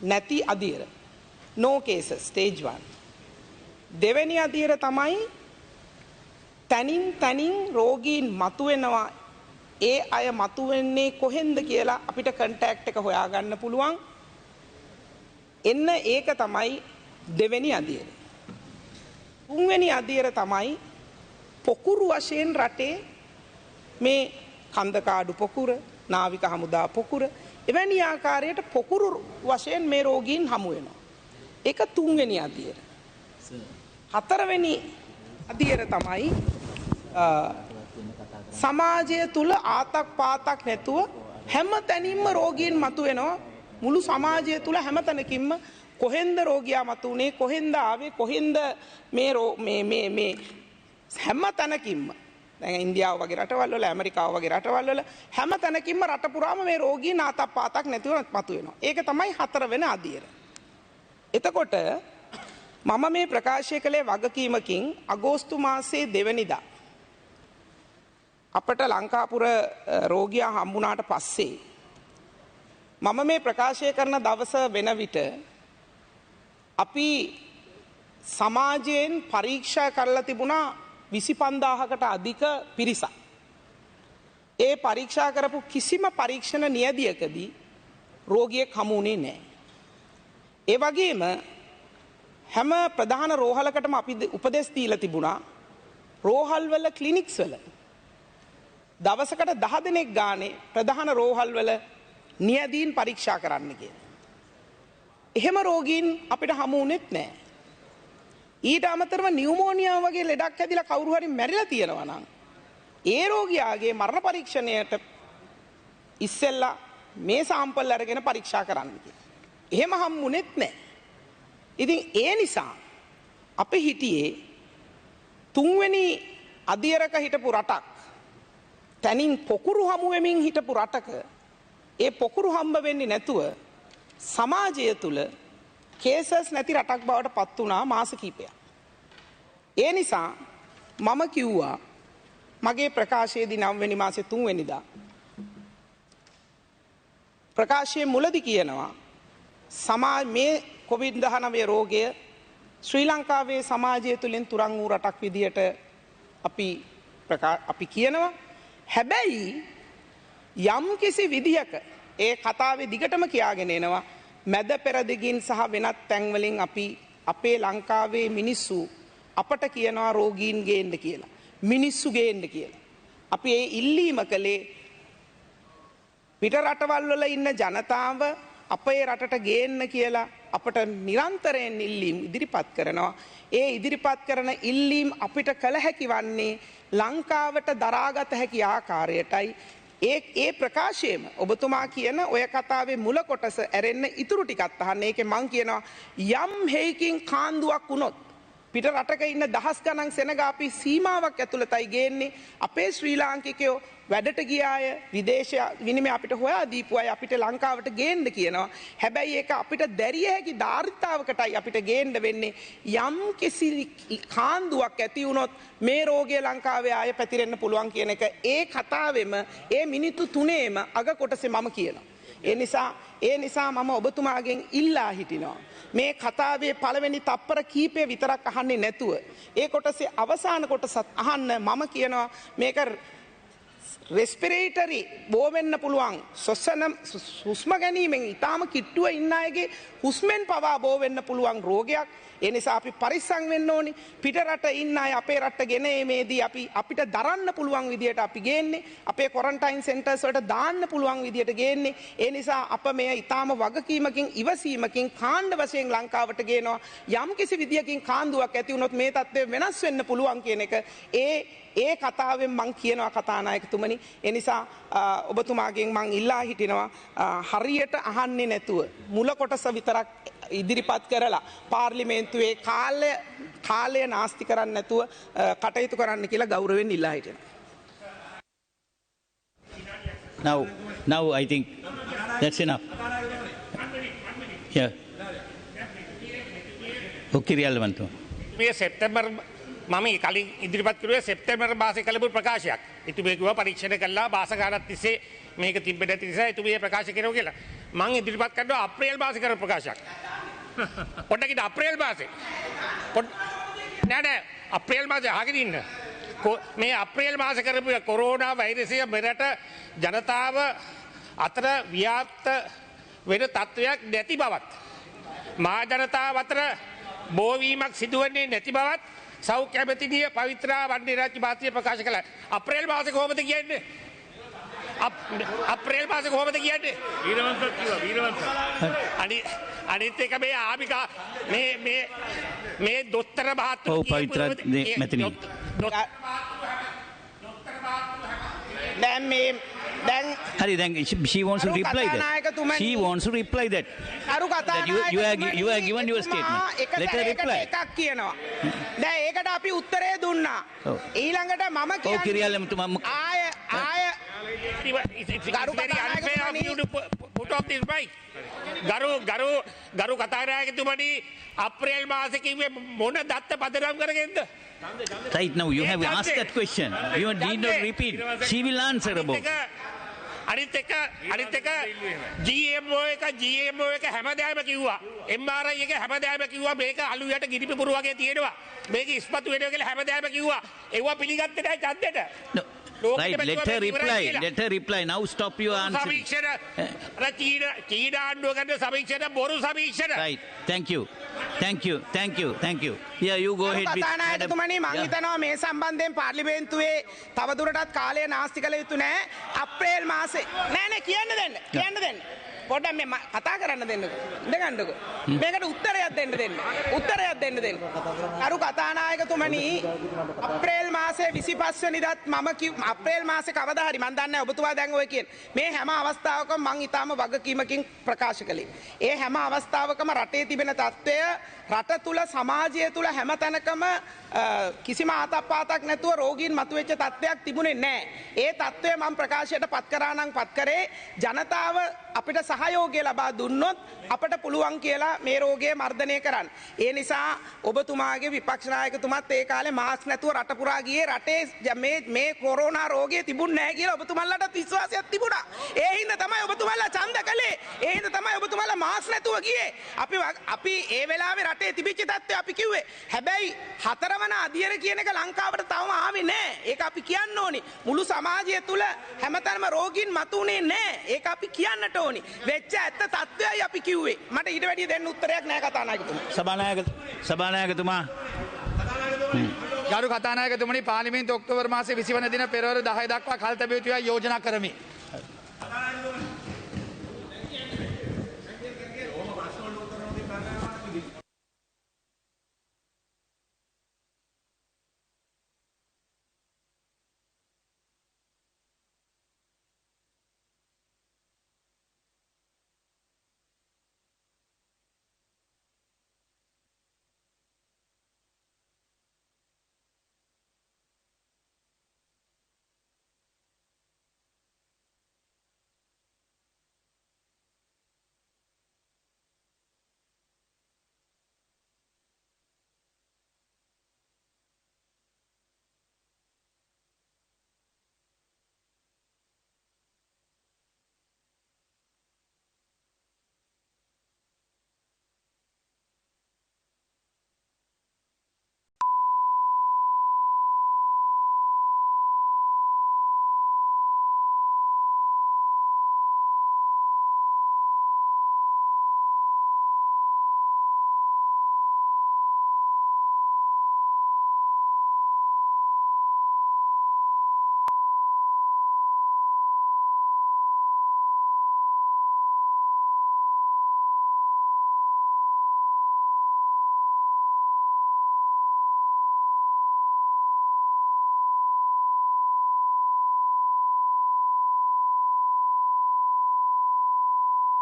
නැති අධියර. No cases stage 1. දෙවෙනි අධියර තමයි තනින් රෝගීන් මතුවෙනවා. ඒ අය මතුවෙන්නේ කොහෙන්ද කියලා අපිට කන්ටැක්ට් එක හොයාගන්න පුළුවන්. එන්න ඒක තමයි දෙවෙනි අධියර. තුන්වෙනි අධියර තමයි පොකුරු වශයෙන් රටේ මේ කන්දකාඩු පොකුර, නාවික හමුදා පොකුර එවැනි ආකාරයට පොකුරු වශයෙන් මේ රෝගීන් හමු වෙනවා. ඒක තුන්වෙනි අධියර. හතරවෙනි අධියර තමයි සමාජය තුල ආතක් පාතක් නැතුව හැම තැනින්ම රෝගීන් මතුවෙනවා. මුළු සමාජය තුල හැම තැනකින්ම කොහෙන්ද රෝගියා මතුනේ, කොහෙන්ද ආවේ, කොහෙන්ද මේ හැම තැනකින්ම දැන් ඉන්දියාව වගේ රටවල් වල, ඇමරිකාව වගේ රටවල් වල හැම තැනකින්ම රට පුරාම මේ රෝගීන් ආතක් පාතක් නැතුව මතුවෙනවා. ඒක තමයි හතරවෙනි අධියර. එතකොට මම මේ ප්‍රකාශය කළේ වගකීමකින් අගෝස්තු මාසයේ 2 වෙනිදා අපට ලංකාපුර රෝගියා හම්බුණාට පස්සේ මම මේ ප්‍රකාශය කරන දවස වෙන විට අපි සමාජයෙන් පරීක්ෂා කරලා තිබුණා 25000කට අධික පිරිසක්. ඒ පරීක්ෂා කරපු කිසිම පරීක්ෂණ නියදියකදී රෝගියෙක් හමු වුණේ නැහැ. ඒ වගේම හැම ප්‍රධාන රෝහලකටම අපි උපදෙස් දීලා තිබුණා රෝහල් වල ක්ලිනික්ස් වල දවසකට 10 දෙනෙක් ගානේ ප්‍රධාන රෝහල් වල නියදීන් පරීක්ෂා කරන්න කියලා. එහෙම රෝගීන් අපිට හමු වුණෙත් නැහැ. ඊට අමතරව නියුමෝනියා වගේ ලෙඩක් ඇදිලා කවුරු හරි මැරිලා තියෙනවා නම් ඒ රෝගියාගේ මරණ පරීක්ෂණයට ඉස්සෙල්ලා මේ සාම්පල් අරගෙන පරීක්ෂා කරන්න කියලා. එහෙම හම්බුනේත් නැහැ. ඉතින් ඒ නිසා අපි හිටියේ තුන්වෙනි අධියරක හිටපු රටක් තනින් පොකුරු හමු වෙමින් හිටපු රටක ඒ පොකුරු හම්බ වෙන්නේ නැතුව සමාජය තුල කේසස් නැති රටක් බවට පත් වුණා මාස කිහිපයක්. ඒ නිසා මම කිව්වා මගේ ප්‍රකාශයේදී 9 වෙනි මාසේ 3 වෙනිදා ප්‍රකාශයේ මුලදී කියනවා මේ COVID-19 රෝගය ශ්‍රී ලංකාවේ සමාජය තුළින් තුරන් වූ රටක් විදියට අපි කියනවා. හැබැයි යම් කිසි විදිහක ඒ කතාවේ දිගටම කියාගෙන එනවා මැද පෙරදිගින් සහ වෙනත් තැන්වලින් අපි අපේ ලංකාවේ මිනිස්සු අපට කියනවා රෝගීන් ගේන්න කියලා. මිනිස්සු ගේන්න කියලා. අපි ඒ ඉල්ලීම කළේ පිට රටවල් වල ඉන්න ජනතාව අපේ රටට ගේන්න කියලා අපට නිරන්තරයෙන් ඉල්ලීම් ඉදිරිපත් කරනවා. ඒ ඉදිරිපත් කරන ඉල්ලීම් අපිට කළ හැකි වන්නේ ලංකාවට දරාගත හැකි ආකාරයටයි. ඒ ප්‍රකාශයම ඔබතුමා කියන ඔය කතාවේ මුල කොටස ඇරෙන්න ඉතුරු ටිකත් අහන්න. ඒකේ මං කියනවා යම් හේකින් කාන්දුවක් වුණොත් පිට රටක ඉන්න දහස් ගණන් සෙනග අපි සීමාවක් ඇතුළතයි ගේන්නේ. අපේ ශ්‍රී ලාංකිකයෝ වැඩට ගියාය විදේශ විනිමය අපිට හොයා දීපු අය අපිට ලංකාවට ගේන්න කියනවා. හැබැයි ඒක අපිට දැරිය හැකි ධාරිතාවකටයි අපිට ගේන්න වෙන්නේ. යම් කිසි කාන්දුවක් ඇති වුණොත් මේ රෝගය ලංකාවේ ආය පැතිරෙන්න පුළුවන් කියන එක ඒ කතාවෙම ඒ මිනිත්තු 3ේම අග කොටසේ මම කියනවා. ඒ නිසා මම ඔබතුමාගෙන් ඉල්ලා හිටිනවා. මේ කතාවේ පළවෙනි තප්පර කීපය විතරක් අහන්නේ නැතුව ඒ කොටසේ අවසාන කොටසත් අහන්න මම කියනවා මේක රෙස්පිරේටරි බෝ වෙන්න පුළුවන් හුස්ම ගැනීමෙන් ඉතාම කිට්ටුව ඉන්න අයගේ හුස්මෙන් පවා බෝ වෙන්න පුළුවන් රෝගයක්. ඒ නිසා අපි පරිස්සම් වෙන්න ඕනි. පිට රට ඉන්න අය අපේ රටට ගෙන ඒමේදී අපිට දරන්න පුළුවන් විදියට අපි ගේන්නේ. අපේ ක්වොරන්ටයින් සෙන්ටර්ස් වලට දාන්න පුළුවන් විදියට ගේන්නේ. ඒ නිසා අප මේ ඉතාම වගකීමකින් ඉවසීමකින් කාණ්ඩ වශයෙන් ලංකාවට ගේනවා. යම් කිසි විදියකින් කාන්දුවක් ඇති වුණොත් මේ තත්ත්වය වෙනස් වෙන්න පුළුවන් කියන එක ඒ කතාවෙන් මං කියනවා කතානායකතුමනි. ඒ නිසා ඔබතුමාගෙන් මං ඉල්ලා හිටිනවා හරියට අහන්නේ නැතුව මුල කොටස විතරක් ඉදිරිපත් කරලා පාර්ලිමේන්තුවේ කාලය නාස්ති කරන්න නැතුව කටයුතු කරන්න කියලා ගෞරවයෙන් ඉල්ලා හිටිනවා. Now I think that's enough. Yeah. Okay, Rialvanto. මේ සෙප්තැම්බර් මම කලින් ඉදිරිපත් කරුවේ සෙප්තැම්බර් මාසේ කළපු ප්‍රකාශයක්. ඉතුමේ කිව්වා පරීක්ෂණ කළා භාෂාගාරත් තිස්සේ මේක තිබ්බ නැති නිසා ඉතුමේ ප්‍රකාශ කරනවා කියලා. මම ඉදිරිපත් කරනවා අප්‍රේල් මාසේ කරපු ප්‍රකාශයක්. පොඩ්ඩක් ඉත අප්‍රේල් මාසේ. නෑ අප්‍රේල් මාසේ අහගෙන ඉන්න. මේ අප්‍රේල් මාසේ කරපු කොරෝනා වෛරසය මෙරට ජනතාව අතර ව්‍යාප්ත වෙන තත්ත්වයක් නැති බවත් මා ජනතාව අතර බෝවීමක් සිදුවන්නේ නැති බවත් සෞඛ්‍ය ඇමතිනිය පවිත්‍රා වන්දේරාජ්‍ය මහත්මිය ප්‍රකාශ කළා. අප්‍රේල් මාසේ කොහොමද කියන්නේ? අප්‍රේල් මාසේ කොහොමද කියන්නේ? වීරවංශ කිව්වා වීරවංශ. අනිත් එක මේ ආමිකා මේ දොස්තර මහත්මිය ඔව් පවිත්‍රා මැතිණිය. දැන් හරි දැන් she wants to reply that. She wants to reply that. You are given your statement. Let her reply. එකක් කියනවා. දැන් ඒකට අපි උත්තරේ දුන්නා. ඊළඟට මම කියන්නේ ඔව් කිරියාලම තුමා ආය ගරු කතානායකතුමනි අප්‍රේල් මාසේ කිව්වේ මොන දත්ත පදනම් කරගෙනද? Right now you have asked that question. You need not repeat. She will answer about. අනිත් එක GMO එක හැමදාම කිව්වා. MRI එක හැමදාම කිව්වා මේක අලු යට ගිනි පිපුරු වගේ තියෙනවා. මේක ඉස්පතු වෙනවා කියලා හැමදාම කිව්වා. ඒවා පිළිගත්තේ නැහැ ඡන්දෙට. Right, let her reply. Now stop your answer. Right, thank you. Yeah, you go ahead. කතානායකතුමනි මං හිතනවා මේ සම්බන්ධයෙන් පාර්ලිමේන්තුවේ තවදුරටත් කාලය නාස්ති කළ යුතු නෑ. අප්‍රේල් මාසේ නෑ කියන්න දෙන්න. පොඩ්ඩක් මේ කතා කරන්න දෙන්නකෝ. ඉඳ ගන්නකෝ. මේකට උත්තරයක් දෙන්න දෙන්න. අරු කතානායකතුමනි අප්‍රේල් මාසේ 25 වෙනිදාත් මම අප්‍රේල් මාසේ කවදා හරි මන් දන්නේ නැහැ ඔබතුමා දැන් ඔය කියන මේ හැම අවස්ථාවකම මං ඊටාම වගකීමකින් ප්‍රකාශ කළේ. ඒ හැම අවස්ථාවකම රටේ තිබෙන තත්ත්වය රට තුල සමාජය තුල හැම තැනකම කිසිම ආතප්පාතක් නැතුව රෝගීන් මතුවෙච්ච තත්ත්වයක් තිබුණේ නැහැ. ඒ තත්ත්වය මම ප්‍රකාශයට පත් කරා නම් පත් කරේ ජනතාව අපිට සහයෝගය ලබා දුන්නොත් අපට පුළුවන් කියලා මේ රෝගය මර්ධනය කරන්න. ඒ නිසා ඔබතුමාගේ විපක්ෂ නායකතුමත් ඒ කාලේ මාස්ක් නැතුව රට පුරා ගියේ රටේ මේ කොරෝනා රෝගය තිබුණ නැහැ කියලා ඔබතුමන්ලට විශ්වාසයක් තිබුණා. ඒ හින්දා තමයි ඔබතුමන්ලා ඡන්ද කළේ. ඒ හින්දා තමයි ඔබතුමන්ලා මාස්ක් නැතුව ගියේ. අපි ඒ වෙලාවේ රටේ තිබිච්ච තත්ත්වය අපි කිව්වේ. හැබැයි හතරවන අධියර කියන එක ලංකාවට තවම ආවේ නැහැ. ඒක අපි කියන්න ඕනි. මුළු සමාජය තුල හැමතැනම රෝගීන් මතුනේ නැහැ. ඒක අපි කියන්නට ඕනි. වෙච්ච ඇත්ත තත්ත්වයයි අපි කිව්වේ. මට ඊට වැඩිය දෙන්න උත්තරයක් නැහැ කතානායකතුමා. සභානායකතුමා ගරු කතානායකතුමනි පාර්ලිමේන්තු ඔක්තෝබර් මාසේ 20 වන දින පෙරවරු 10 දක්වා කල් තැබිය යුතුයි යෝජනා කරමි.